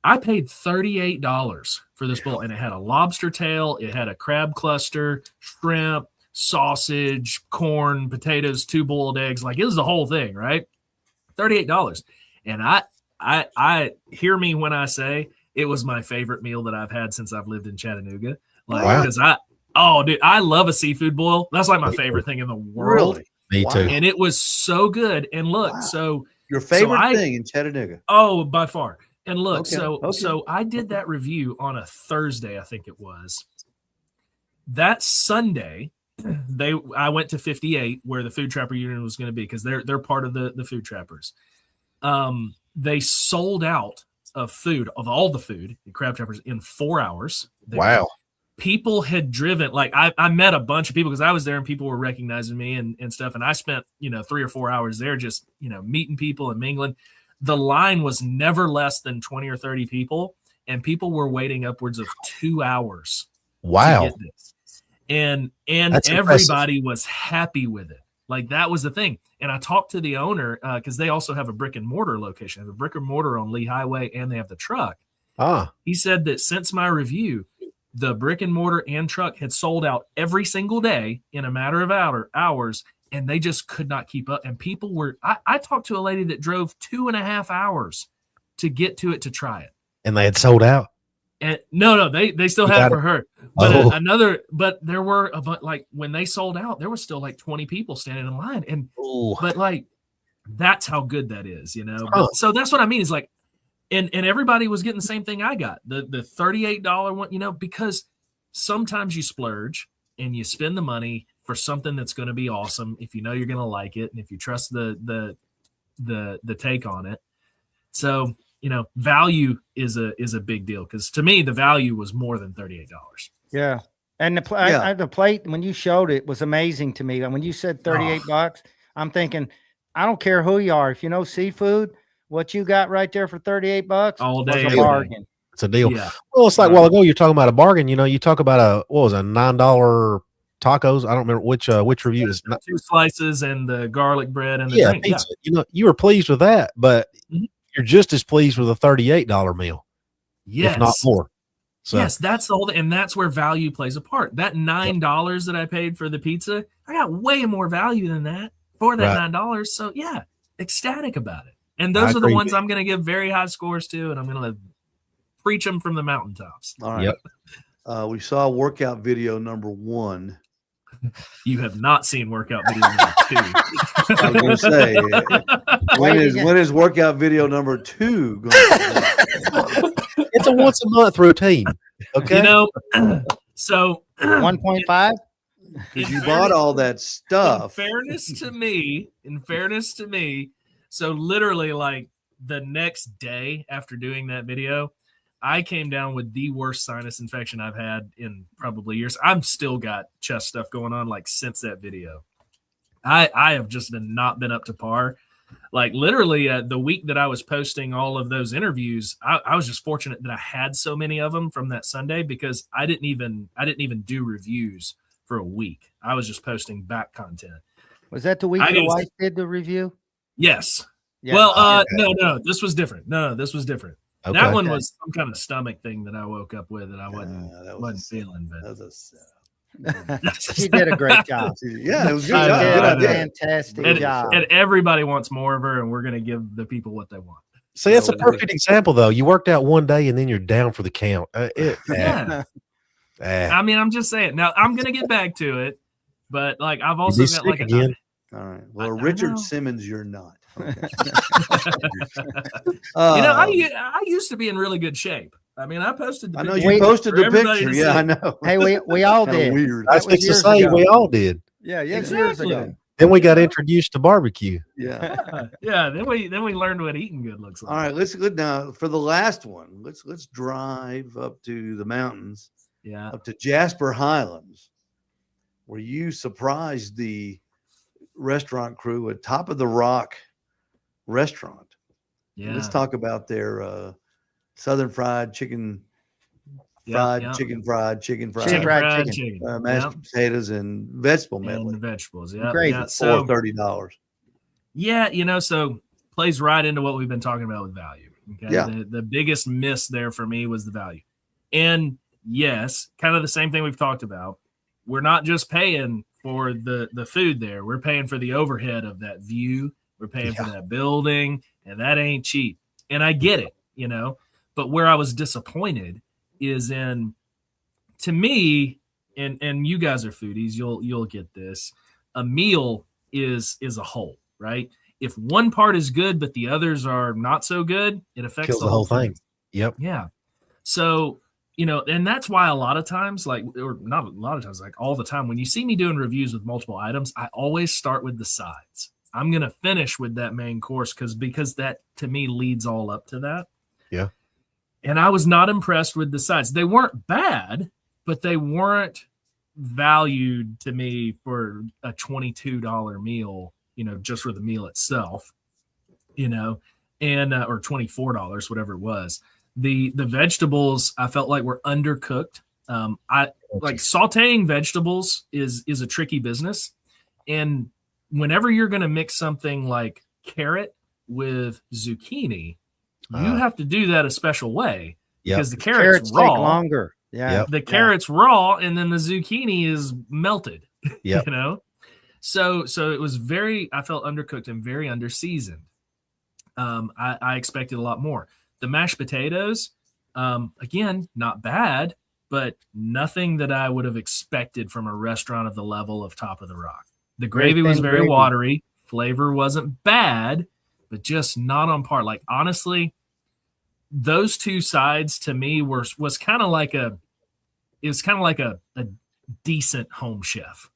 I paid $38 for this bowl, and it had a lobster tail, it had a crab cluster, shrimp, sausage, corn, potatoes, 2 boiled eggs. Like, it was the whole thing, right? $38. And I hear me when I say it was my favorite meal that I've had since I've lived in Chattanooga. Like, because dude, I love a seafood boil. That's like my favorite thing in the world. Really? Me too. And it was so good. And look, so your favorite thing in Chattanooga? Oh, by far. And look, so I did that review on a Thursday, I think it was. That Sunday, I went to 58 where the Food Trapper Union was going to be, because they're part of the Food Trappers. They sold out of food, of all the food, the Crab Trappers, in 4 hours. Wow. People had driven, like I met a bunch of people because I was there and people were recognizing me and stuff. And I spent, 3 or 4 hours there just, meeting people and mingling. The line was never less than 20 or 30 people, and people were waiting upwards of 2 hours. Wow. To get this. And That's everybody was happy with it. Like, that was the thing. And I talked to the owner because they also have a brick and mortar location. They have a brick and mortar on Lee Highway, and they have the truck. He said that since my review, the brick and mortar and truck had sold out every single day in a matter of hours, and they just could not keep up. And people were, I talked to a lady that drove 2.5 hours to get to it to try it. And they had sold out. And no, they still have for her. But but there were like, when they sold out, there was still like 20 people standing in line. And but like, that's how good that is, But, so that's what I mean is like, and everybody was getting the same thing I got, the $38 one, because sometimes you splurge and you spend the money for something that's going to be awesome if you know you're going to like it and if you trust the take on it. So, value is a big deal, because to me the value was more than $38. Yeah. And the plate, when you showed it, was amazing to me. And when you said $38, I'm thinking, I don't care who you are. If you know seafood, what you got right there for $38 all day, was a bargain. It's a deal. Yeah. Well, it's like a while ago, you're talking about a bargain. You talk about $9 tacos. I don't remember which review is. 2 slices and the garlic bread and the drink. Pizza. Yeah. You were pleased with that, but you're just as pleased with a $38 meal. Yes. If not more. So. Yes, that's the whole thing. And that's where value plays a part. That $9 that I paid for the pizza, I got way more value than that for that $9. So yeah, ecstatic about it. And those are the ones I'm going to give very high scores to, and I'm going to preach them from the mountaintops. All right. Yep. We saw workout video number 1. You have not seen workout video number 2. I was going to say, when is workout video number 2 going to It's a once a month routine. Okay. You know, so 1.5. Because you bought all that stuff. In fairness to me, so literally like the next day after doing that video, I came down with the worst sinus infection I've had in probably years. I've still got chest stuff going on like since that video. I have just not been up to par. Like literally the week that I was posting all of those interviews, I was just fortunate that I had so many of them from that Sunday, because I didn't even do reviews for a week. I was just posting back content. Was that the week your wife did the review? Yes. Yeah. Well, no, this was different. No, this was different. Okay. That one was some kind of stomach thing that I woke up with that I wasn't feeling. But She did a great job. Yeah, it was good. She did a Good. fantastic job. and everybody wants more of her, and we're going to give the people what they want. See, that's a perfect example, though. You worked out one day and then you're down for the count. Yeah. I mean, I'm just saying. Now, I'm going to get back to it, but like I've also You be got sick like again. All right. Well, I Richard know. Simmons, you're not. Okay. I used to be in really good shape. I mean, I posted. The I know picture you posted for the everybody picture. to Yeah, see. I know. Hey, we all Kinda did. weird. I was That was fixing to years say ago. we all did. Yeah, years Exactly. ago. Then we got introduced to barbecue. Yeah. Yeah. Then we learned what eating good looks like. All right. Let's go now for the last one. Let's drive up to the mountains, Yeah. up to Jasper Highlands, where you surprised the restaurant crew at Top of the Rock restaurant. Yeah. Let's talk about their Southern fried chicken, chicken fried, Chicken fried chicken. mashed potatoes and vegetable medley. And vegetables. Yeah. Great. Yeah. For So $30. yeah, so plays right into what we've been talking about with value. Okay. Yeah. The biggest miss there for me was the value. And yes, kind of the same thing we've talked about. We're not just paying for the food there. We're paying for the overhead of that view. We're paying for that building, and that ain't cheap. And I get it, but where I was disappointed is in, to me, and you guys are foodies, you'll get this. A meal is a whole, right? If one part is good but the others are not so good, it affects Kills the whole thing. Yep. Yeah. So, and that's why a lot of times, like, or not a lot of times, like all the time, when you see me doing reviews with multiple items, I always start with the sides. I'm going to finish with that main course because that to me leads all up to that. Yeah. And I was not impressed with the sides. They weren't bad, but they weren't valued to me for a $22 meal, just for the meal itself, and or $24, whatever it was. The vegetables I felt like were undercooked. I like sauteing vegetables is a tricky business. And whenever you're going to mix something like carrot with zucchini, you have to do that a special way because the carrot's raw. Take longer. Yeah. The carrot's raw and then the zucchini is melted. Yeah. So it was I felt undercooked and very underseasoned. I expected a lot more. The mashed potatoes, again, not bad, but nothing that I would have expected from a restaurant of the level of Top of the Rock. The gravy was very watery. Flavor wasn't bad, but just not on par. Like, honestly, those two sides to me was kind of like a decent home chef.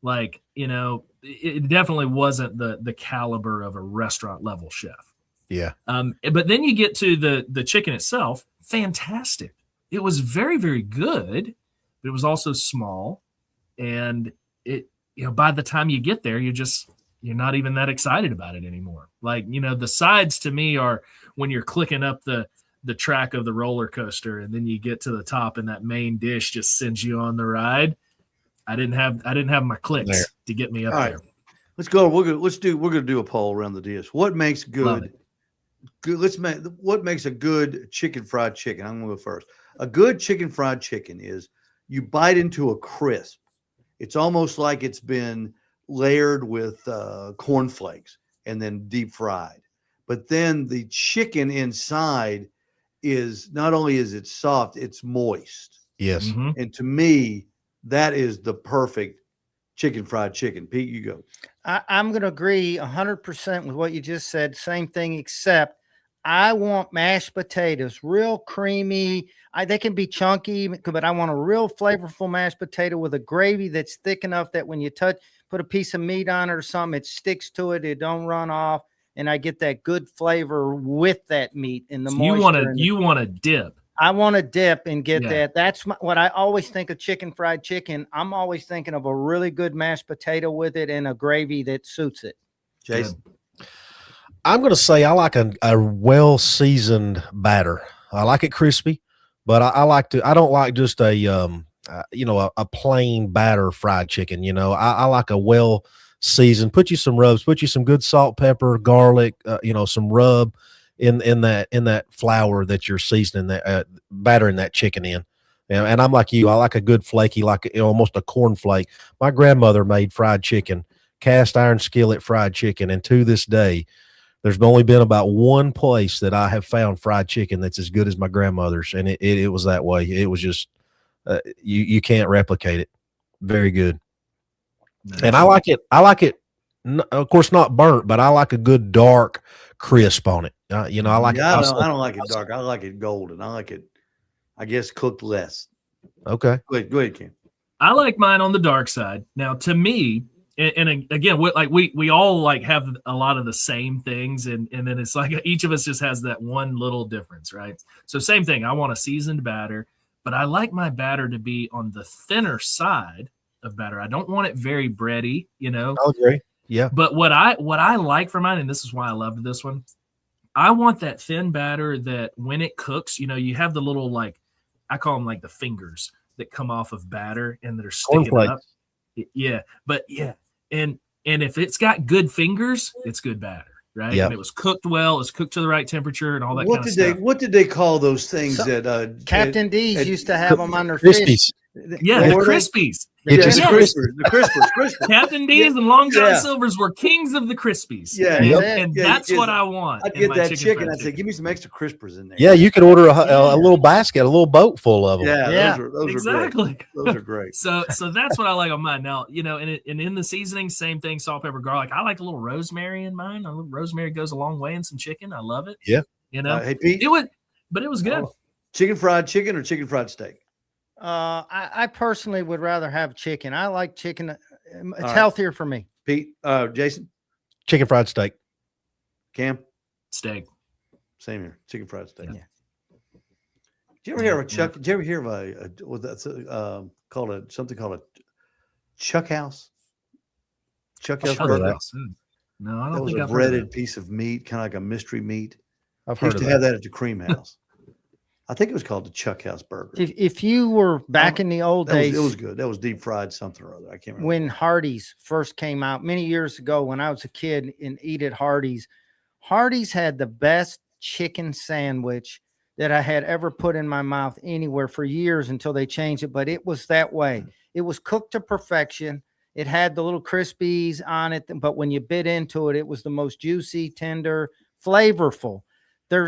Like, it definitely wasn't the caliber of a restaurant level chef. Yeah. But then you get to the chicken itself, fantastic. It was very, very good, but it was also small. And it, by the time you get there, you're not even that excited about it anymore. Like, the sides to me are when you're clicking up the track of the roller coaster and then you get to the top and that main dish just sends you on the ride. I didn't have my clicks there to get me up All there. right. Let's go. We're gonna do a poll around the dish. What makes good? What makes a good chicken fried chicken? I'm gonna go first. A good chicken fried chicken is you bite into a crisp. It's almost like it's been layered with cornflakes and then deep fried. But then the chicken inside is not only is it soft, it's moist. Yes. Mhm. And to me, that is the perfect fried chicken. Pete, you go. I'm going to agree 100% with what you just said. Same thing, except I want mashed potatoes, real creamy. They can be chunky, but I want a real flavorful mashed potato with a gravy that's thick enough that when you put a piece of meat on it or something, it sticks to it. It don't run off. And I get that good flavor with that meat in the moisture. You want to dip. I want to dip and get that. That's what I always think of fried chicken. I'm always thinking of a really good mashed potato with it and a gravy that suits it. Jason? I'm going to say I like a well-seasoned batter. I like it crispy, but I don't like just a plain batter fried chicken. I like a well-seasoned, put you some rubs, put you some good salt, pepper, garlic, some rub in that flour that you're seasoning that battering that chicken in. And I'm like you, I like a good flaky, like almost a cornflake. My grandmother made fried chicken, cast iron skillet fried chicken, and to this day, there's only been about one place that I have found fried chicken that's as good as my grandmother's, and it was that way. It was just you can't replicate it. Very good. Nice. And I like it. Of course, not burnt, but I like a good dark crisp on it. I like it. I don't like it dark. I like it golden. I like it, I guess, cooked less. Okay. Go ahead, Ken. I like mine on the dark side. Now, to me, and again, we all like have a lot of the same things, and then it's like each of us just has that one little difference, right? So same thing. I want a seasoned batter, but I like my batter to be on the thinner side of batter. I don't want it very bready, I agree. Yeah. But what I like for mine, and this is why I loved this one, I want that thin batter that when it cooks, you have the little, I call them like the fingers that come off of batter and that are sticking up. Yeah. But yeah. And if it's got good fingers, it's good batter, right? Yep. And it was cooked well, it was cooked to the right temperature and all that kind of stuff. What did they call those things that Captain D's used to have them on their Crispies. fish? Yeah, the Crispies. The Crispers. Captain D's and Long John Silver's were kings of the Crispies. Yeah, and that's what I want. I'd get that chicken. I'd say, give me some extra Crispers in there. Yeah, you could order a little basket, a little boat full of them. Yeah. Those exactly. Are great. Those are great. So that's what I like on mine. Now, and in the seasoning, same thing, salt, pepper, garlic. I like a little rosemary in mine. A little rosemary goes a long way in some chicken. I love it. Yeah. Hey, Pete. It was good. Chicken fried chicken or chicken fried steak? I personally would rather have chicken. I like chicken. It's healthier for me. Pete, Jason, chicken fried steak. Cam, steak. Same here. Chicken fried steak. Yeah. Did you ever hear of a Chuck? Did you ever hear of something called a Chuck House? Chuck House burger. No, I don't that was think a breaded piece of meat, kind of like a mystery meat. I've heard used to have that at the Cream House. I think it was called the Chuck House burger. If you were back in the old days, it was good. That was deep fried something or other. I can't remember. When Hardee's first came out many years ago, when I was a kid and eat at Hardee's, Hardee's had the best chicken sandwich that I had ever put in my mouth anywhere for years until they changed it. But it was that way. It was cooked to perfection. It had the little crispies on it, but when you bit into it, it was the most juicy, tender, flavorful.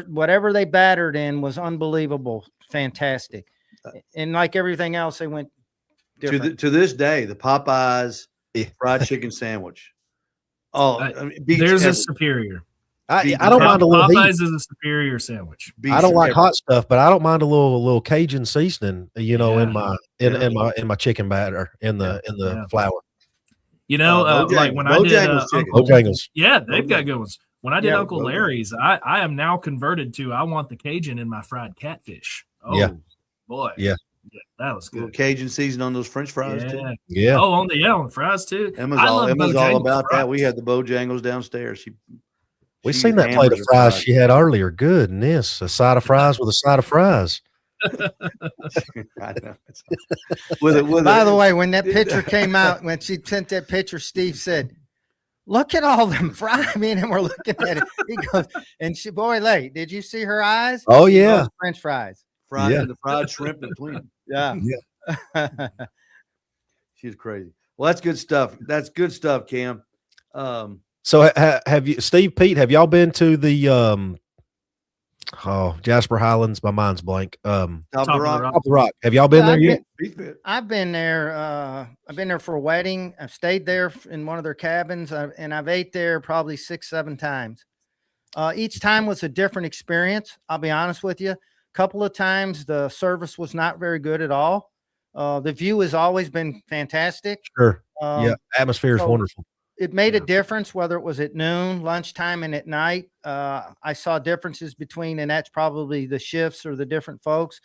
Whatever they battered in was unbelievable, fantastic, and like everything else, they went different. To this day, the Popeyes fried chicken sandwich. There's a superior. I don't mind a little Popeyes heat. is a superior sandwich. I don't like hot stuff, but I don't mind a little Cajun seasoning, in my chicken batter in the flour. Like when I did Bojangles. Yeah, they've got good ones. When I did Uncle Larry's, I am now converted to I want the Cajun in my fried catfish. Oh boy. Yeah. That was good. A little Cajun season on those French fries too. Yeah. Oh, on the fries too. Emma's all about that. We had the Bojangles downstairs. We seen that plate of fries she had earlier. Goodness, a side of fries with a side of fries. I know. By the way, when that picture came out, when she sent that picture, Steve said, "Look at all them fries." I mean, and we're looking at it. He goes, and did you see her eyes? Oh yeah, French fries, the fried shrimp between them. Yeah. She's crazy. Well, that's good stuff. That's good stuff, Cam. So have you, Steve, Pete? Have y'all been to the Oh, Jasper Highlands. My mind's blank. Top of the Rock. Top of the Rock. Have y'all been there yet? Beef pit. I've been there. I've been there for a wedding. I've stayed there in one of their cabins, and I've ate there probably 6-7 times. Each time was a different experience. I'll be honest with you. A couple of times the service was not very good at all. The view has always been fantastic. Sure. Yeah. Atmosphere is so wonderful. It made a difference whether it was at noon, lunchtime, and at night. I saw differences between, and that's probably the shifts or the different folks.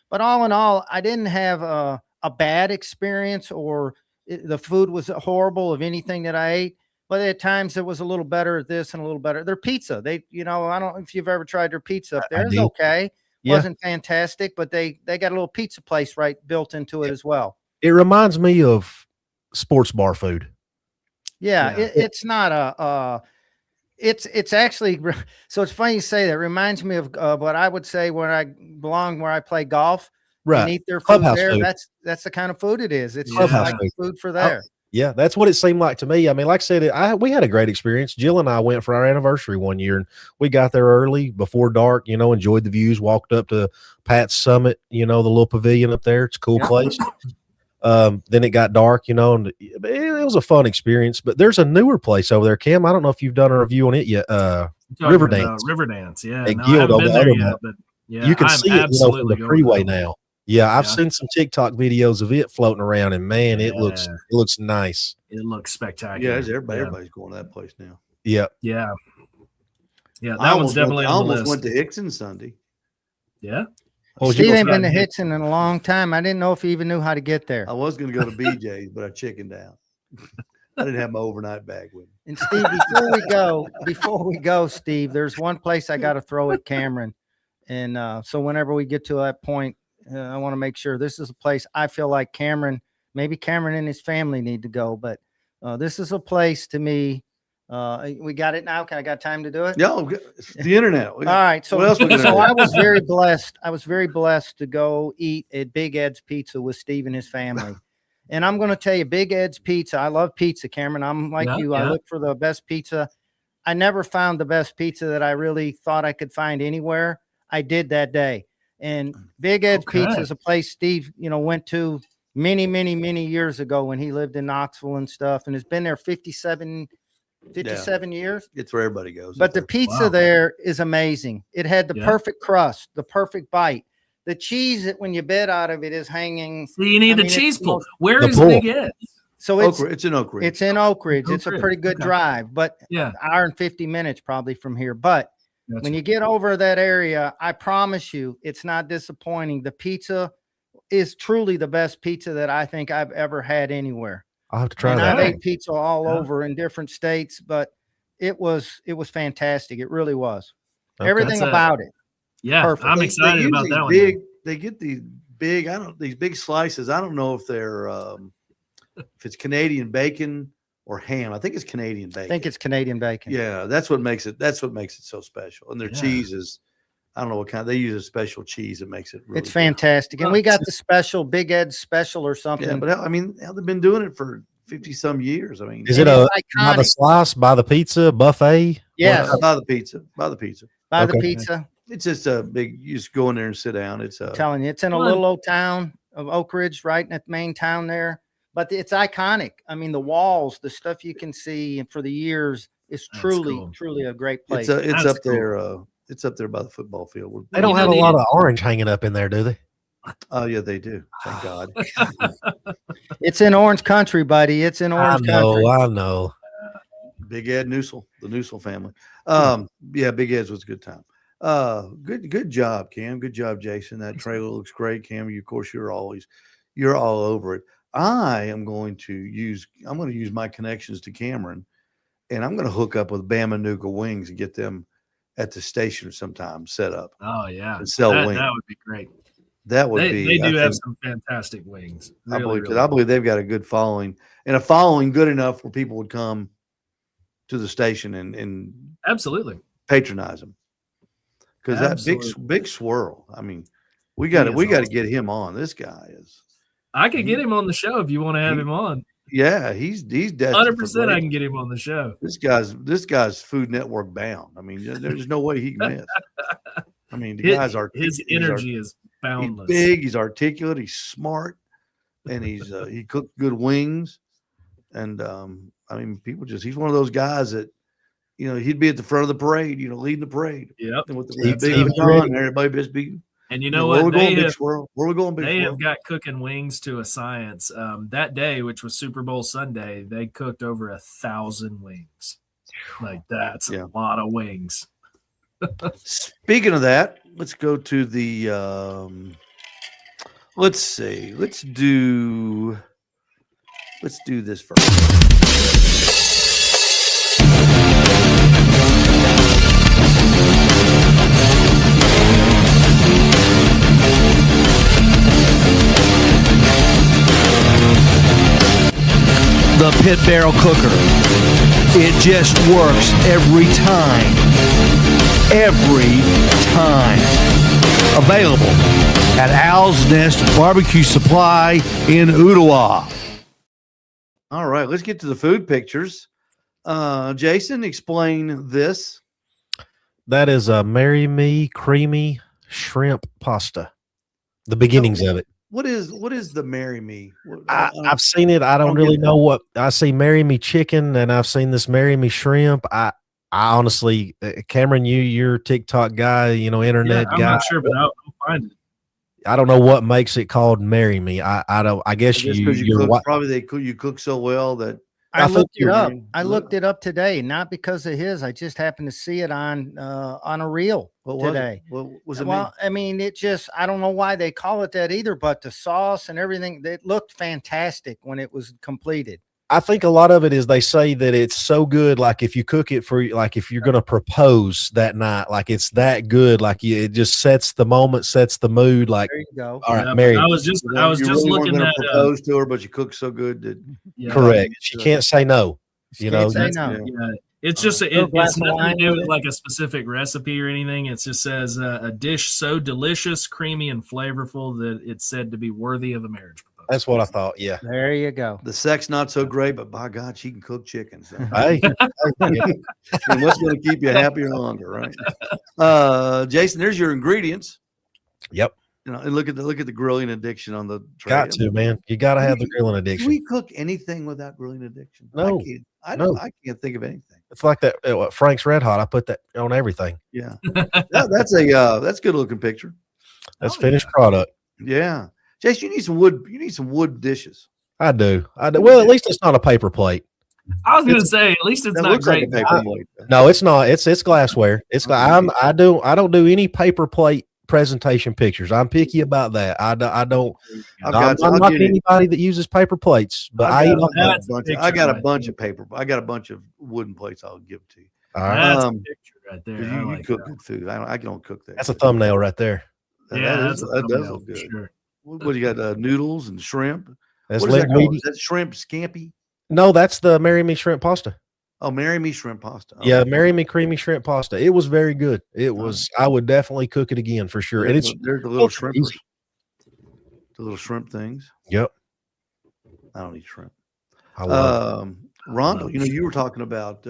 But all in all, I didn't have a bad experience or the food was horrible of anything that I ate. But at times it was a little better at this and a little better. Their pizza, I don't know if you've ever tried their pizza up there. It's okay. Yeah. Wasn't fantastic, but they got a little pizza place built into it as well. It reminds me of sports bar food. Yeah. It's not it's actually, so it's funny you say that. It reminds me of what I would say where I play golf. Right. And eat their food Clubhouse there. food. That's the kind of food it is. It's just Clubhouse like food. food for there. Yeah, that's what it seemed like to me. I mean, like I said, we had a great experience. Jill and I went for our anniversary one year, and we got there early before dark, enjoyed the views, walked up to Pat's Summit, the little pavilion up there. It's a cool place. Then it got dark, and it was a fun experience. But there's a newer place over there, Cam. I don't know if you've done a review on it yet. Riverdance. Riverdance, yeah. At No, I Guild haven't on been the there other yet, map. but yeah, You can I'm see it from absolutely the going freeway there. now. Yeah, I've Yeah. seen some TikTok videos of it floating around, and man, it Yeah. looks nice. It looks spectacular. Yeah, everybody's going to that place now. Yeah. Yeah. Yeah, I that one's definitely I on the almost list. went to Hickson Sunday. Yeah. Oh, Steve ain't been to Yeah. Hickson in a long time. I didn't know if he even knew how to get there. I was going to go to BJ's, but I chickened out. I didn't have my overnight bag with me. And Steve, before we go, Steve, there's one place I got to throw at Cameron. And so whenever we get to that point, I want to make sure this is a place I feel like maybe Cameron and his family need to go. But this is a place to me. We got it now. Can I got time to do it? Yeah, it's the internet. All right. So, What else we gonna do? I was very blessed. I was very blessed to go eat at Big Ed's Pizza with Steve and his family. And I'm going to tell you, Big Ed's Pizza. I love pizza, Cameron. I'm like you. I look for the best pizza. I never found the best pizza that I really thought I could find anywhere. I did that day. And Big Ed's Pizza is a place Steve, went to many, many, many years ago when he lived in Knoxville and stuff, and has been there 57 years. It's where everybody goes. But the pizza there is amazing. It had the perfect crust, the perfect bite. The cheese, when you bit out of it, is hanging. So you need the cheese pull. Where the is pull. Big Ed? So it's in Oak Ridge. It's in Oak Ridge. It's a Ridge. pretty good drive, but Yeah. an hour and 50 minutes probably from here. But when you get over that area, I promise you, it's not disappointing. The pizza is truly the best pizza that I think I've ever had anywhere. I'll have to try And that. I've ate pizza all over in different states, but it was fantastic. It really was. Okay. Everything That's about it. Yeah, Perfect. I'm They excited use about these that one. big, they get these big, these big slices. I don't know if they're if it's Canadian bacon or ham. I think it's Canadian bacon. I think it's Canadian bacon. Yeah, that's what makes it so special. And their Yeah. cheese is, I don't know what kind. They use a special cheese that makes it really It's good. fantastic. And we got the special Big Ed special or something. Yeah, but I mean, they've been doing it for 50 some years. I mean, Is it it's by the iconic. slice, by the pizza, buffet? Yes, buy the pizza, buy the pizza. by the Okay. pizza. It's just a big. You just go in there and sit down. It's a. I'm telling you, it's in a Fun. little old town of Oak Ridge, right in the main town there. But it's iconic. I mean, the walls, the stuff you can see, and for the years, it's That's truly, cool. truly a great place. It's That's up cool. there. It's up there by the football field. They don't You have know, a lot of orange hanging up in there, do they? Oh yeah, they do. Thank God. It's in Orange Country, buddy. It's in Orange Country. I know. Big Ed Newsel, the Newsel family. Yeah, Big Ed's was a good time. Good job, Cam. Good job, Jason. That trailer looks great, Cam. You, of course, you're all over it. I'm going to use my connections to Cameron, and I'm going to hook up with Bama Nuka Wings and get them at the station sometime set up Oh yeah, and sell wings. that would be great. That would They be. do I have think- some fantastic wings. I Really, believe, really I believe they've got a good following, and a following good enough where people would come to the station and absolutely. patronize them. Because that Absolutely. big swirl. I mean, we got to is awesome. get him on. This guy is. I could get him on the show if you want to have him on. Yeah, he's destined for 100%. I great. can get him on the show. This guy's Food Network bound. I mean, there's no way he can miss. I I mean, the His, guy's his energy is boundless. He's big, he's articulate, he's smart, and he cooked good wings. And I mean, he's one of those guys that, he'd be at the front of the parade, leading the parade. Yep. And with the Steve big baton, everybody just be. And you know Where what? we going, Big Swirl? Where we going, Big They Swirl? have got cooking wings to a science. That day, which was Super Bowl Sunday, they cooked over 1,000 wings. Like that's a lot of wings. Speaking of that, let's go to the. Let's see. Let's do this first. The Pit Barrel Cooker. It just works every time. Every time. Available at Owl's Nest Barbecue Supply in Ottawa. All right, let's get to the food pictures. Jason, explain this. That is a Marry Me creamy shrimp pasta. The beginnings of it. What is the Marry Me? I've seen it. I don't get really that. know what I see. Marry Me chicken, and I've seen this Marry Me shrimp. I honestly, Cameron, you're a TikTok guy, internet I'm guy. not sure, but I'll find it. I don't know what makes it called Marry Me. I don't. I guess Just you're cook, probably you cook so well that I I think looked it you're up. right. I looked it up today, not because of his. I just happened to see it on a reel what was today. it? What was it? Well, I mean, I don't know why they call it that either, but the sauce and everything, it looked fantastic when it was completed. I think a lot of it is they say that it's so good. Like if you cook it for, like if you're going to propose that night, like it's that good. Like it just sets the moment, sets the mood. Like, There you go. all right, Yeah, Mary. I was just You really weren't looking gonna at propose to her, but you cook so good that yeah, Correct. She can't say no. You know, can't say that's- no. yeah. Yeah, it's just Little it's glass of nothing to wine do with with it. like a specific recipe or anything. It just says a dish so delicious, creamy, and flavorful that it's said to be worthy of a marriage proposal. That's what I thought. Yeah. There you go. the sex not so great, but by God, she can cook chicken. So. Hey, And what's going to keep you happier longer, right? Jason, there's your ingredients. yep. And look at the grilling addiction on the tray. Got to, man. You got to have the grilling Do addiction. we cook anything without grilling addiction? No. I can't think of anything. It's like that. What, Frank's Red Hot. I put that on everything. Yeah, that's a good looking picture. That's finished product. Yeah, Jason, you need some wood. You need some wood dishes. I do. Well, at least it's not a paper plate. I was going to say, at least it's That not looks like great. a paper plate. No, it's not. It's glassware. It's I don't do any paper plate presentation pictures. I'm picky about that. I don't. I've I'm got- I'll not get it. anybody that uses paper plates, but I I eat got, off I got That's a bunch. picture I got a right bunch there. of paper. I got a bunch of wooden plates. I'll give to you. All right. That's Um, a picture right there. 'Cause I You like cook that. good food. I don't cook that. That's a thumbnail right there. Yeah, that's a that does thumbnail look for good. sure. What do you got? Noodles and shrimp. That's What is that linguine. called? Is that shrimp scampi? No, that's the Marry Me shrimp pasta. Oh, marry me shrimp pasta. Oh, Yeah, Marry Me creamy shrimp pasta. It was very good. It was. I would definitely cook it again for sure. And it's there's the little it's shrimpers, easy. the little shrimp things. Yep. I don't eat shrimp. I love Rondo, you were talking about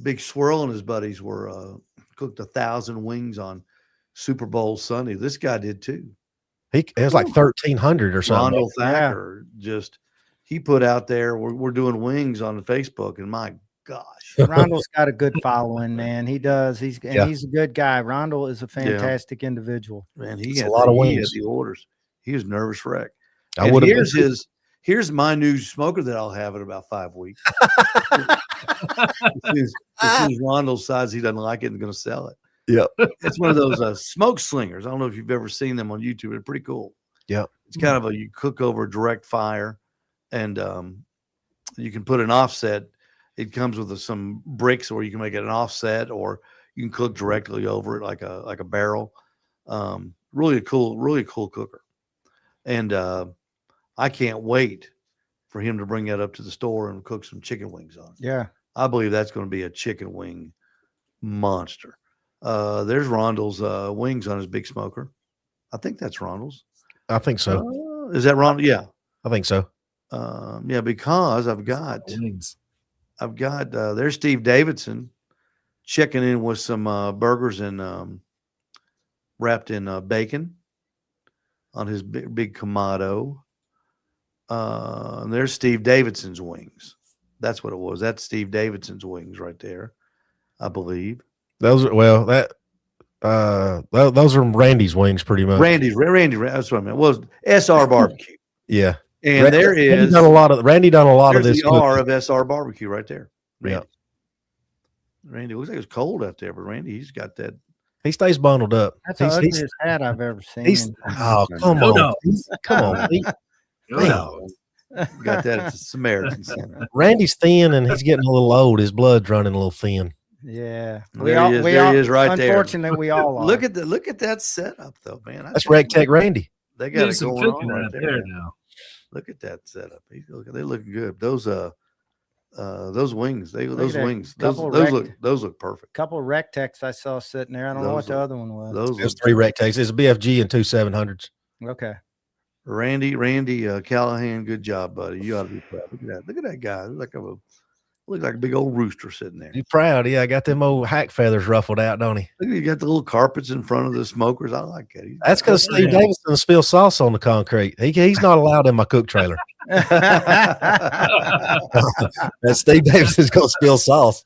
Big Swirl and his buddies were cooked 1,000 wings on Super Bowl Sunday. This guy did too. it was like 1,300 or something. Rondo Thacker he put out there. We're doing wings on Facebook, and my gosh, Rondo's got a good following, man. He does. He's Yeah. a good guy. Rondo is a fantastic individual. man, It's he a lot of he had wings. the orders. He was nervous wreck. I And would have. here's my new smoker that I'll have in about 5 weeks. As soon as Rondo decides he doesn't like it and going to sell it. Yep. It's one of those smoke slingers. I don't know if you've ever seen them on YouTube. They're pretty cool. Yep. It's kind of you cook over direct fire, and you can put an offset. It comes with some bricks, or you can make it an offset, or you can cook directly over it like a barrel. Really cool cooker. And I can't wait for him to bring that up to the store and cook some chicken wings on it. Yeah. I believe that's going to be a chicken wing monster. There's Rondo's wings on his big smoker. I think that's Rondo's. I think so. Is that Rondo? Yeah. I think so. Yeah, because I've got Wings. there's Steve Davidson checking in with some burgers and wrapped in bacon on his big Kamado. And there's Steve Davidson's wings. That's what it was. That's Steve Davidson's wings right there, I believe. Those are those are Randy's wings, pretty much. Randy. That's what I meant. Well, SR Barbecue. Yeah, And Randy, there is Randy done a lot of there's this. the R of SR Barbecue right there. Yeah, Randy, looks like it's cold out there, but Randy, he's got that. he stays bundled up. That's the ugliest hat I've ever seen. Oh, come Go on, Dogs. come on. Go Damn. Dogs. Got that at the Samaritans. Randy's thin and he's getting a little old. His blood's running a little thin. Yeah, There he is right there. Unfortunately, we all are. Look at that setup though, man. That's RecTech Randy. They got Do it some going on cooking right right there. there now. Look at that setup. They're looking good. Those wings. Look Those at that wings. couple Those look perfect. couple rec techs I saw sitting there. I don't know what the other one was. Those There's look 3 RecTechs. It's a BFG and 2 700s. Okay. Randy Callahan, good job, buddy. You ought to be proud. Look at that guy. Look like a big old rooster sitting there. He's proud. Yeah, I got them old hack feathers ruffled out, don't he? Look, you got the little carpets in front of the smokers. I like it. That's because Oh, Steve yeah. Davidson spilled sauce on the concrete. He's not allowed in my cook trailer. And Steve Davidson's gonna spill sauce.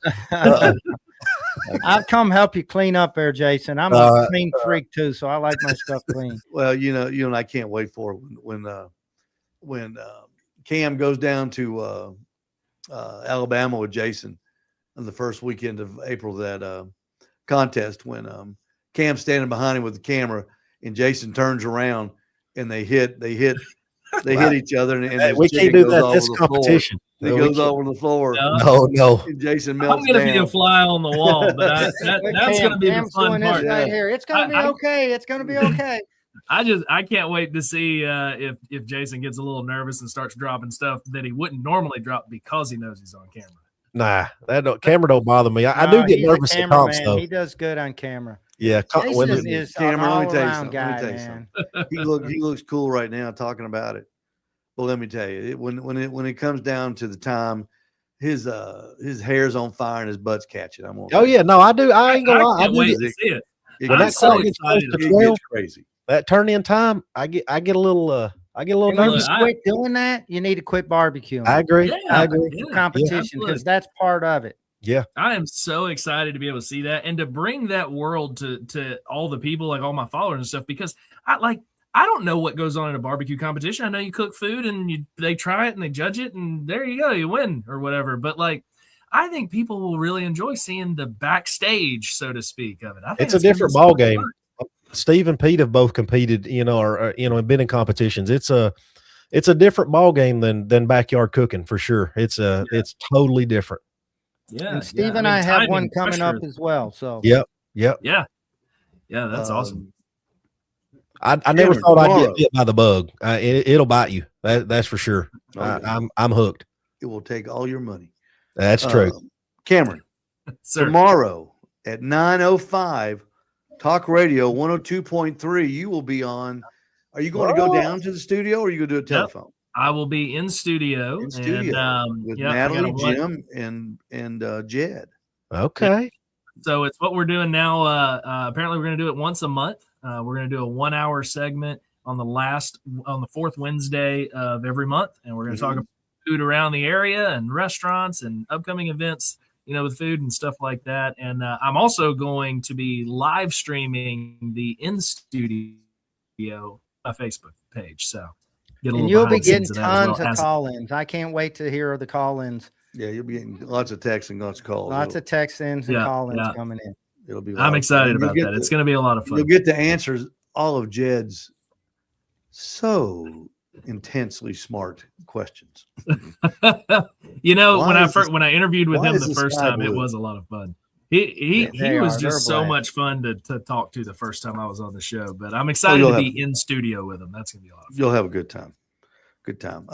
I'll come help you clean up there, Jason. I'm a clean freak too, so I like my stuff clean. Well, you and I can't wait for it when Cam goes down to Alabama with Jason on the first weekend of April. That contest when Cam's standing behind him with the camera and Jason turns around and they hit each other and Hey, his we can't chicken do goes that. over That's the floor. competition. It No, we goes can't. over the floor. No. And Jason I'm melts going to down. be a fly on the wall, but that's going to be the Cam's fun doing this part. right here. It's gonna be I- okay. It's gonna be okay. I can't wait to see if Jason gets a little nervous and starts dropping stuff that he wouldn't normally drop because he knows he's on camera. Nah, camera don't bother me. I do get he's a nervous at cameraman. comps though. He does good on camera. Yeah, Jason is an Cameron, let me tell you all-around something. guy, Let me tell you man. something. He looks cool right now talking about it. Well, let me tell you, when it comes down to the time, his hair's on fire and his butt's catching. Oh yeah, no, I do. I ain't gonna lie. I can't do wait get, to see it. It when I'm that gets so clock gets close excited to it 12, gets crazy. that turn in time, I get a little You need nervous. to quit doing that. You need to quit barbecuing. I agree. Yeah, I agree. yeah, Competition absolutely. because that's part of it. I am so excited to be able to see that and to bring that world to all the people, like all my followers and stuff, because I don't know what goes on in a barbecue competition. I know you cook food and they try it and they judge it and there you go, you win or whatever. But I think people will really enjoy seeing the backstage, so to speak, of it. I think It's a different ball game. Steve and Pete have both competed, or and been in competitions. It's a different ball game than backyard cooking for sure. It's totally different. Yeah. And Steve yeah. and I have timing, one coming up pressure. as well. So Yep. Yeah, that's awesome. I never Cameron, thought I'd tomorrow. get bit by the bug. It'll bite you. That's for sure. Okay. I'm hooked. It will take all your money. That's true. Cameron, Sir. tomorrow at 9:05, Talk Radio 102.3, you will be on. Are you going to go down to the studio or are you going to do a telephone? I will be in studio. In studio and, with yeah, I Natalie, gotta Jim, and Jed. Okay. So it's what we're doing now. Apparently, we're going to do it once a month. We're going to do a 1 hour segment on the fourth Wednesday of every month, and we're going to talk about food around the area and restaurants and upcoming events, with food and stuff like that. And I'm also going to be live streaming the in studio Facebook page. So get a and little you'll be behind the scenes getting of that as tons well. of call-ins. I can't wait to hear the call-ins. Yeah, you'll be getting lots of texts and lots of calls. Lots of text-ins and Yeah, call-ins yeah. coming in. It'll be. I'm excited about that. It's going to be a lot of You'll fun. get to answer all of Jed's so intensely smart questions. Why When I interviewed with why him is the the first sky time, it blue? was a lot of fun. He They was are. just They're so black. much fun to talk to the first time I was on the show. But I'm excited you'll to have- be in studio with him. That's gonna be a lot of fun. You'll have a good time. Good time.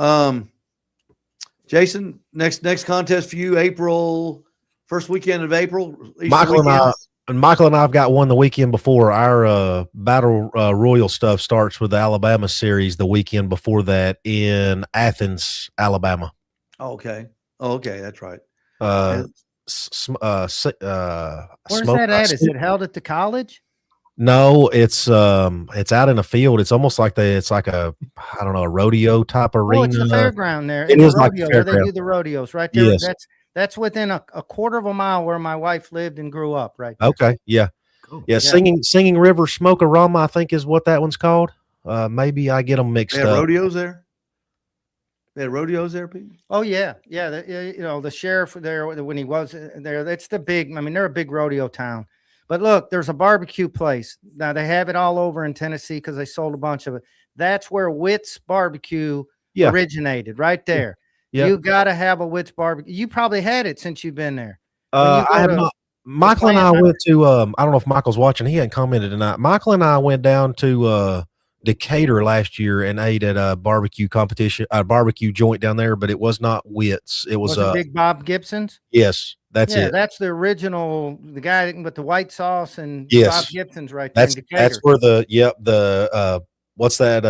Jason, next contest for you, April, first weekend of April. Easter Michael weekend. and Michael and I've got one the weekend before. Our battle royal stuff starts with the Alabama series the weekend before that in Athens, Alabama. Oh, okay. Oh, okay, that's right. Uh, Where's smoke. that at? Is it held at the college? No, it's out in a field. It's almost like it's like a, I don't know, a rodeo type arena. Oh, it's the fairground there. It the is like the rodeo, where they fairground. do the rodeos right there. Yes. That's within a quarter of a mile where my wife lived and grew up. Right there. Okay, yeah. Cool. Yeah, Singing River Smoke-A-Rama, I think is what that one's called. Maybe I get them mixed They had up. rodeos there. They had rodeos there, Pete. Oh yeah, yeah. The sheriff there when he was there. That's the big. I mean, they're a big rodeo town. But look, there's a barbecue place now. They have it all over in Tennessee because they sold a bunch of it. That's where Witt's Barbecue originated, right there. Yeah. You got to have a Witt's Barbecue. You probably had it since you've been there. I have not. Michael and I went to. I don't know if Michael's watching. He hadn't commented tonight. Michael and I went down to Decatur last year and ate at a barbecue competition, a barbecue joint down there, but it was not Witt's. It was Big Bob Gibson's. Yes, that's it. That's the original, the guy with the white sauce and Yes. Bob Gibson's right there. That's where the what's that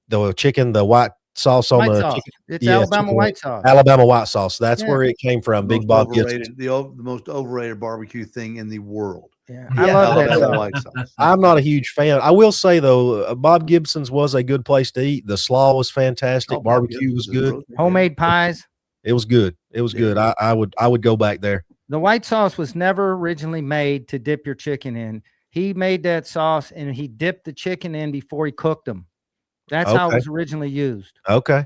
the chicken, the white sauce on White the sauce. chicken. It's Yeah, Alabama chicken- white sauce. Alabama white sauce. That's Yeah. where it came from. Big Bob Gibson. The most overrated barbecue thing in the world. Yeah, Yeah. I love that. Alabama sauce. white sauce. I'm not a huge fan. I will say though, Bob Gibson's was a good place to eat. The slaw was fantastic. Oh, Barbecue was good. Homemade pies. It was good. It was good. I would go back there. The white sauce was never originally made to dip your chicken in. He made that sauce and he dipped the chicken in before he cooked them. That's how it Okay. was originally used. Okay.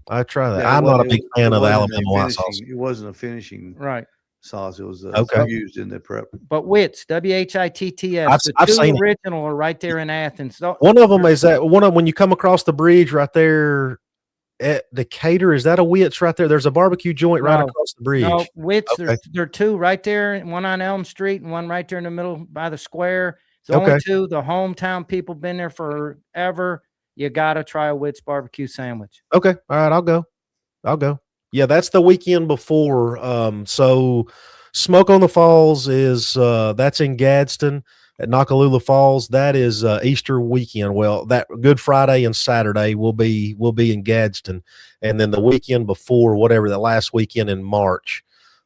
I try that. Yeah, I'm not a big fan of the wasn't a Alabama white finishing- sauce. It wasn't a finishing Right. sauce. It was Okay. used in the prep. But Witt's, WHITTS, the I've two seen it. original are right there in Athens. One of them is that one of when you come across the bridge right there at Decatur. Is that a Witt's right there? There's a barbecue joint right No. across the bridge. No, Witt's, Okay. there are two right there, one on Elm Street and one right there in the middle by the square. It's Okay. only two. The hometown people been there forever. You got to try a Witt's barbecue sandwich. Okay. All right. I'll go. Yeah, that's the weekend before. So Smoke on the Falls is that's in Gadsden at Nakalula Falls. That is Easter weekend. Well, that Good Friday and Saturday will be in Gadsden, and then the weekend before, whatever the last weekend in March,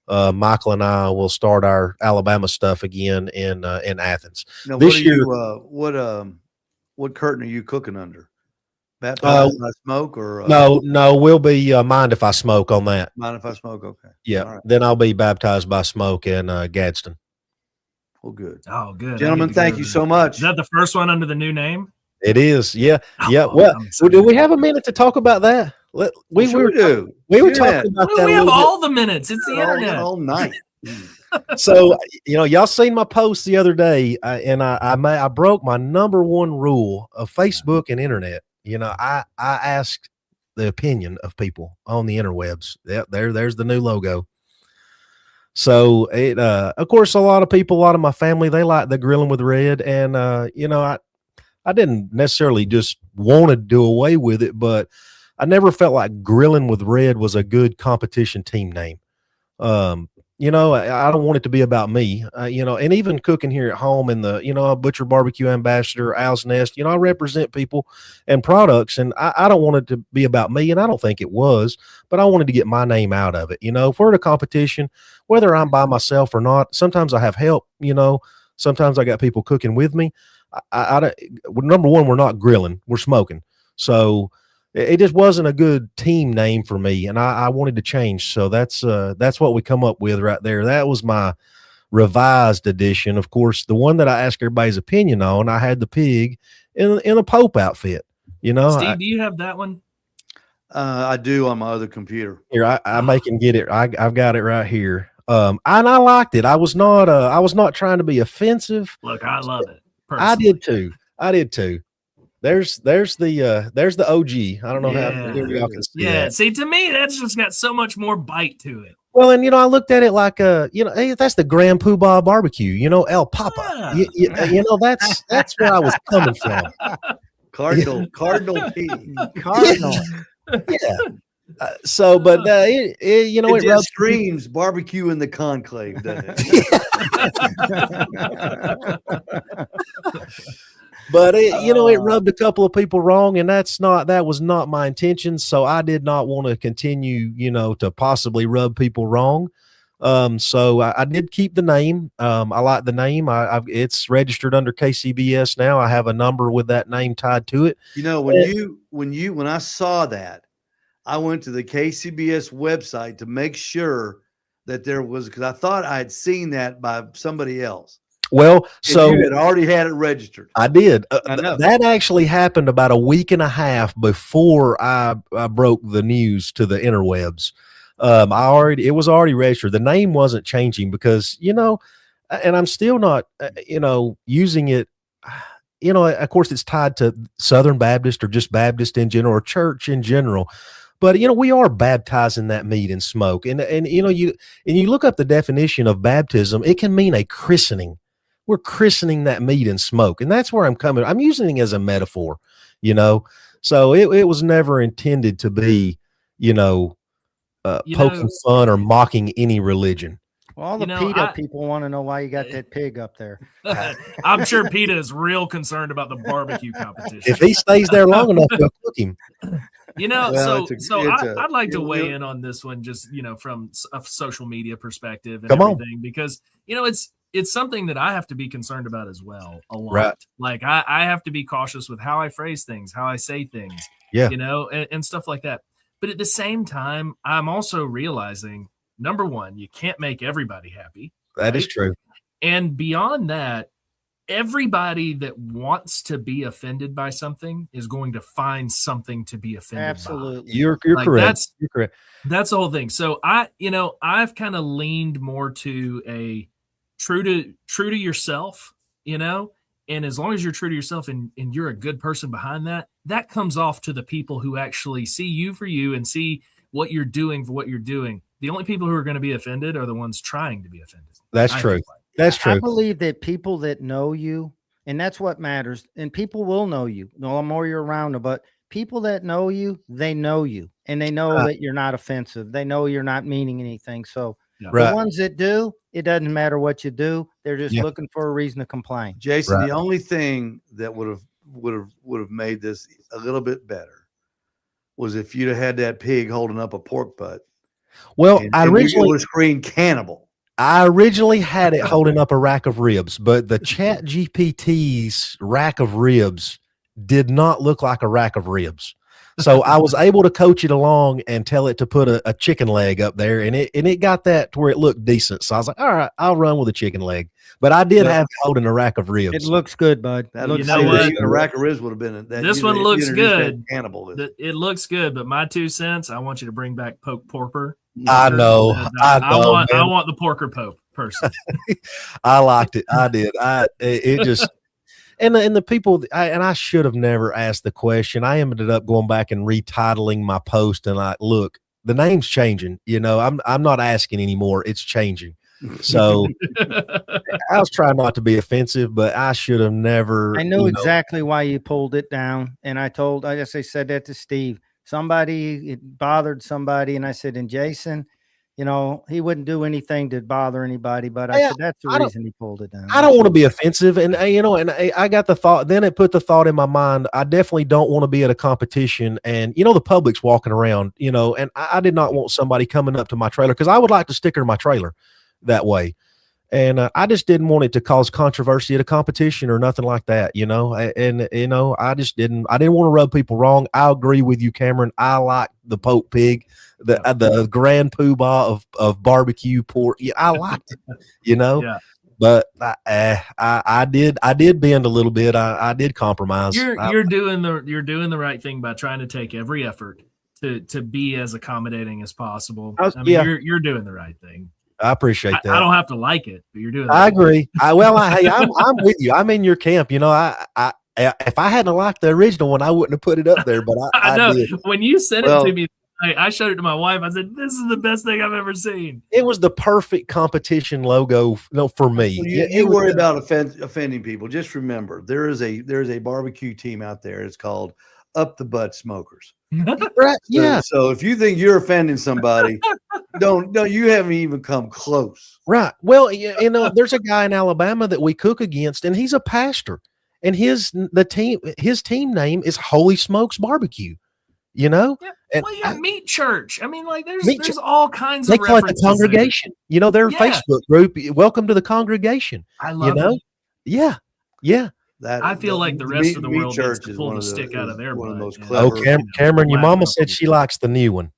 Michael and I will start our Alabama stuff again in Athens. Now, This what are year- you, what curtain are you cooking under? Baptized by smoke or No, we'll be Mind If I Smoke on that. Mind if I smoke? Okay. Yeah, All right. then I'll be Baptized by Smoke in Gadsden. Well, good. Oh, good. I Gentlemen, get to go thank to you the- so much. Is that the first one under the new name? It is, yeah. Oh, Well, I'm excited. do we have a minute to talk about that? We Sure were do. we were Yeah. talking about Well, that we a have little bit. all the minutes. It's the internet. all night. So y'all seen my post the other day, I broke my number one rule of Facebook and internet. I asked the opinion of people on the interwebs. There's the new logo. So it, of course, a lot of my family, they like the Grilling with Red, and I didn't necessarily just want to do away with it, but I never felt like Grilling with Red was a good competition team name. I don't want it to be about me, and even cooking here at home in the, Butcher Barbecue Ambassador, Owl's Nest, I represent people and products, and I don't want it to be about me, and I don't think it was, but I wanted to get my name out of it. If we're at a competition, whether I'm by myself or not, sometimes I have help, sometimes I got people cooking with me. Number one, we're not grilling, we're smoking. So it just wasn't a good team name for me, and I wanted to change. So that's what we come up with right there. That was my revised edition. Of course, the one that I asked everybody's opinion on, I had the pig in a Pope outfit. Steve, do you have that one? I do on my other computer. Here, I may can get it. I've got it right here. And I liked it. I was not trying to be offensive. Look, I love it. I personally. did too. There's the OG. I don't know how y'all can see Yeah, that. see, to me, that's just got so much more bite to it. Well, and I looked at it like hey, that's the Grand Poobah barbecue, El Papa. Yeah. That's where I was coming from. Cardinal P. Cardinal. Yeah. But it It it just rubs screams barbecue in the conclave, doesn't it? But it rubbed a couple of people wrong, and that was not my intention. So I did not want to continue, to possibly rub people wrong. So I did keep the name. I like the name. It's registered under KCBS now. I have a number with that name tied to it. You know, when I saw that, I went to the KCBS website to make sure that there was, because I thought I had seen that by somebody else. Well, so you had already had it registered. I did. I know. That actually happened about a week and a half before I broke the news to the interwebs. It was already registered. The name wasn't changing because, and I'm still not, using it. Of course, it's tied to Southern Baptist or just Baptist in general or church in general. But we are baptizing that meat in smoke, and you look up the definition of baptism. It can mean a christening. We're christening that meat in smoke, and that's where I'm coming. I'm using it as a metaphor, So it was never intended to be, poking fun or mocking any religion. Well, all the PETA people want to know why you got that pig up there. I'm sure PETA is real concerned about the barbecue competition. If he stays there long enough, they'll cook him. I'd like to weigh in on this one, just from a social media perspective and Come everything, because it's something that I have to be concerned about as well a lot. Right. Like I have to be cautious with how I phrase things, how I say things, and stuff like that. But at the same time, I'm also realizing, number one, you can't make everybody happy. That is true. And beyond that, everybody that wants to be offended by something is going to find something to be offended by. Absolutely. You're correct. You're correct. That's the whole thing. So I've kind of leaned more to a true to yourself, and as long as you're true to yourself and you're a good person behind that, that comes off to the people who actually see you for you and see what you're doing for what you're doing. The only people who are going to be offended are the ones trying to be offended. That's true. That's true. I believe that people that know you, and that's what matters, and people will know you the more you're around them, but people that know you, they know you, and they know that you're not offensive. They know you're not meaning anything. So the ones that do, it doesn't matter what you do. They're just looking for a reason to complain. Jason, the only thing that would have made this a little bit better was if you'd have had that pig holding up a pork butt. Well, I originally was screened cannibal. I originally had it holding up a rack of ribs, but the Chat GPT's rack of ribs did not look like a rack of ribs. So I was able to coach it along and tell it to put a chicken leg up there, and it got that to where it looked decent. So I was like, all right, I'll run with a chicken leg. But I did have it holding a rack of ribs. It looks good, bud. That looks good. A rack of ribs would have been that. This one looks good. Cannibal. It looks good, but my 2 cents, I want you to bring back poke porker. I know. I want the porker poke person. I liked it. I did. It just. And the people, I should have never asked the question. I ended up going back and retitling my post, and look, the name's changing. I'm not asking anymore. It's changing. So I was trying not to be offensive, but I should have never. I knew exactly why you pulled it down, and I said that to Steve. It bothered somebody, and I said, and Jason, he wouldn't do anything to bother anybody, but I said that's the reason he pulled it down. I don't want to be offensive, and I got the thought. Then it put the thought in my mind. I definitely don't want to be at a competition, and the public's walking around, and I did not want somebody coming up to my trailer because I would like to sticker my trailer that way, and I just didn't want it to cause controversy at a competition or nothing like that, I just didn't. I didn't want to rub people wrong. I agree with you, Cameron. I like the poke pig. The grand poobah of barbecue pork. Yeah, I liked it, Yeah. But I did bend a little bit. I did compromise. You're doing the right thing by trying to take every effort to be as accommodating as possible. You're doing the right thing. I appreciate that. I don't have to like it, but you're doing. I agree. I'm with you. I'm in your camp. If I hadn't liked the original one, I wouldn't have put it up there. But I know did. When you sent it to me, I showed it to my wife. I said, "This is the best thing I've ever seen." It was the perfect competition logo, for me. Well, you worry about offending people. Just remember, there is a barbecue team out there. It's called Up the Butt Smokers. Right? Yeah. So if you think you're offending somebody, you haven't even come close. Right. Well, there's a guy in Alabama that we cook against, and he's a pastor, and his team name is Holy Smokes Barbecue. you know. Yeah. And Well, you're Meat Church. I mean, like there's Meat there's all kinds they of call it the references there. congregation. You know, their Yeah. Facebook group. Welcome to the congregation. I You love know, it. yeah, yeah. That I feel like the rest of the Meat world Church needs to is pull one the of the stick out of is their one of the butt, most you know? Oh, clever. Cameron, your Black mama people. said she likes the new one.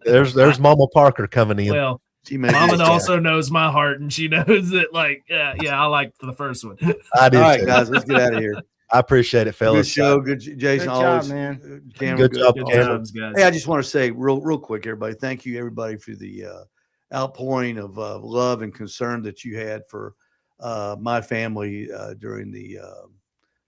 There's Mama Parker coming in. Well, She may be Mama a also knows my heart, and she knows that, like, yeah, I like the first one. I do. All right, too. guys, let's get out of here. I appreciate it, Good fellas. show, good Jason. Good job, Always, man. Cameron, Good job, Good Cameron. times, guys. Hey, I just want to say real quick, everybody, thank you everybody for the outpouring of love and concern that you had for my family during the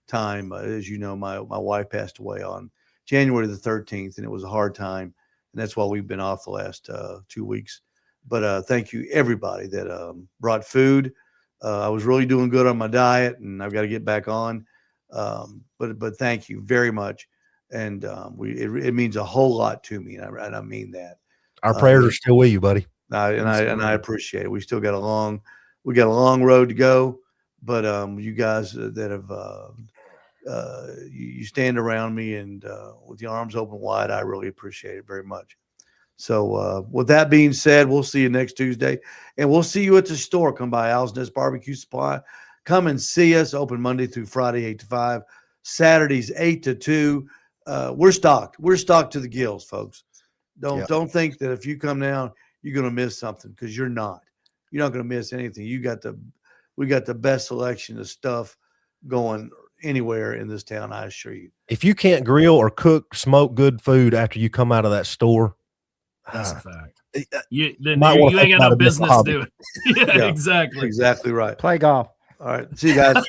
time. As you know, my wife passed away on January the 13th, and it was a hard time, and that's why we've been off the last 2 weeks. But thank you everybody that brought food. I was really doing good on my diet, and I've got to get back on. But thank you very much, and it means a whole lot to me, and I mean that. Our prayers are still with you, buddy. I appreciate it. We still got a long road to go, but you guys that have you stand around me and with your arms open wide, I really appreciate it very much. So with that being said, we'll see you next Tuesday, and we'll see you at the store. Come by Al's Nest Barbecue Supply. Come and see us. Open Monday through Friday, 8 to 5. Saturdays, 8 to 2. We're stocked. We're stocked to the gills, folks. Don't think that if you come down, you're going to miss something, because you're not. You're not going to miss anything. We got the best selection of stuff going anywhere in this town, I assure you. If you can't grill or cook, smoke good food after you come out of that store, That's a fact. you You might wanna ain't think got about no a different business hobby. doing it. Yeah, Yeah. exactly. Exactly right. Play golf. All right. See you guys.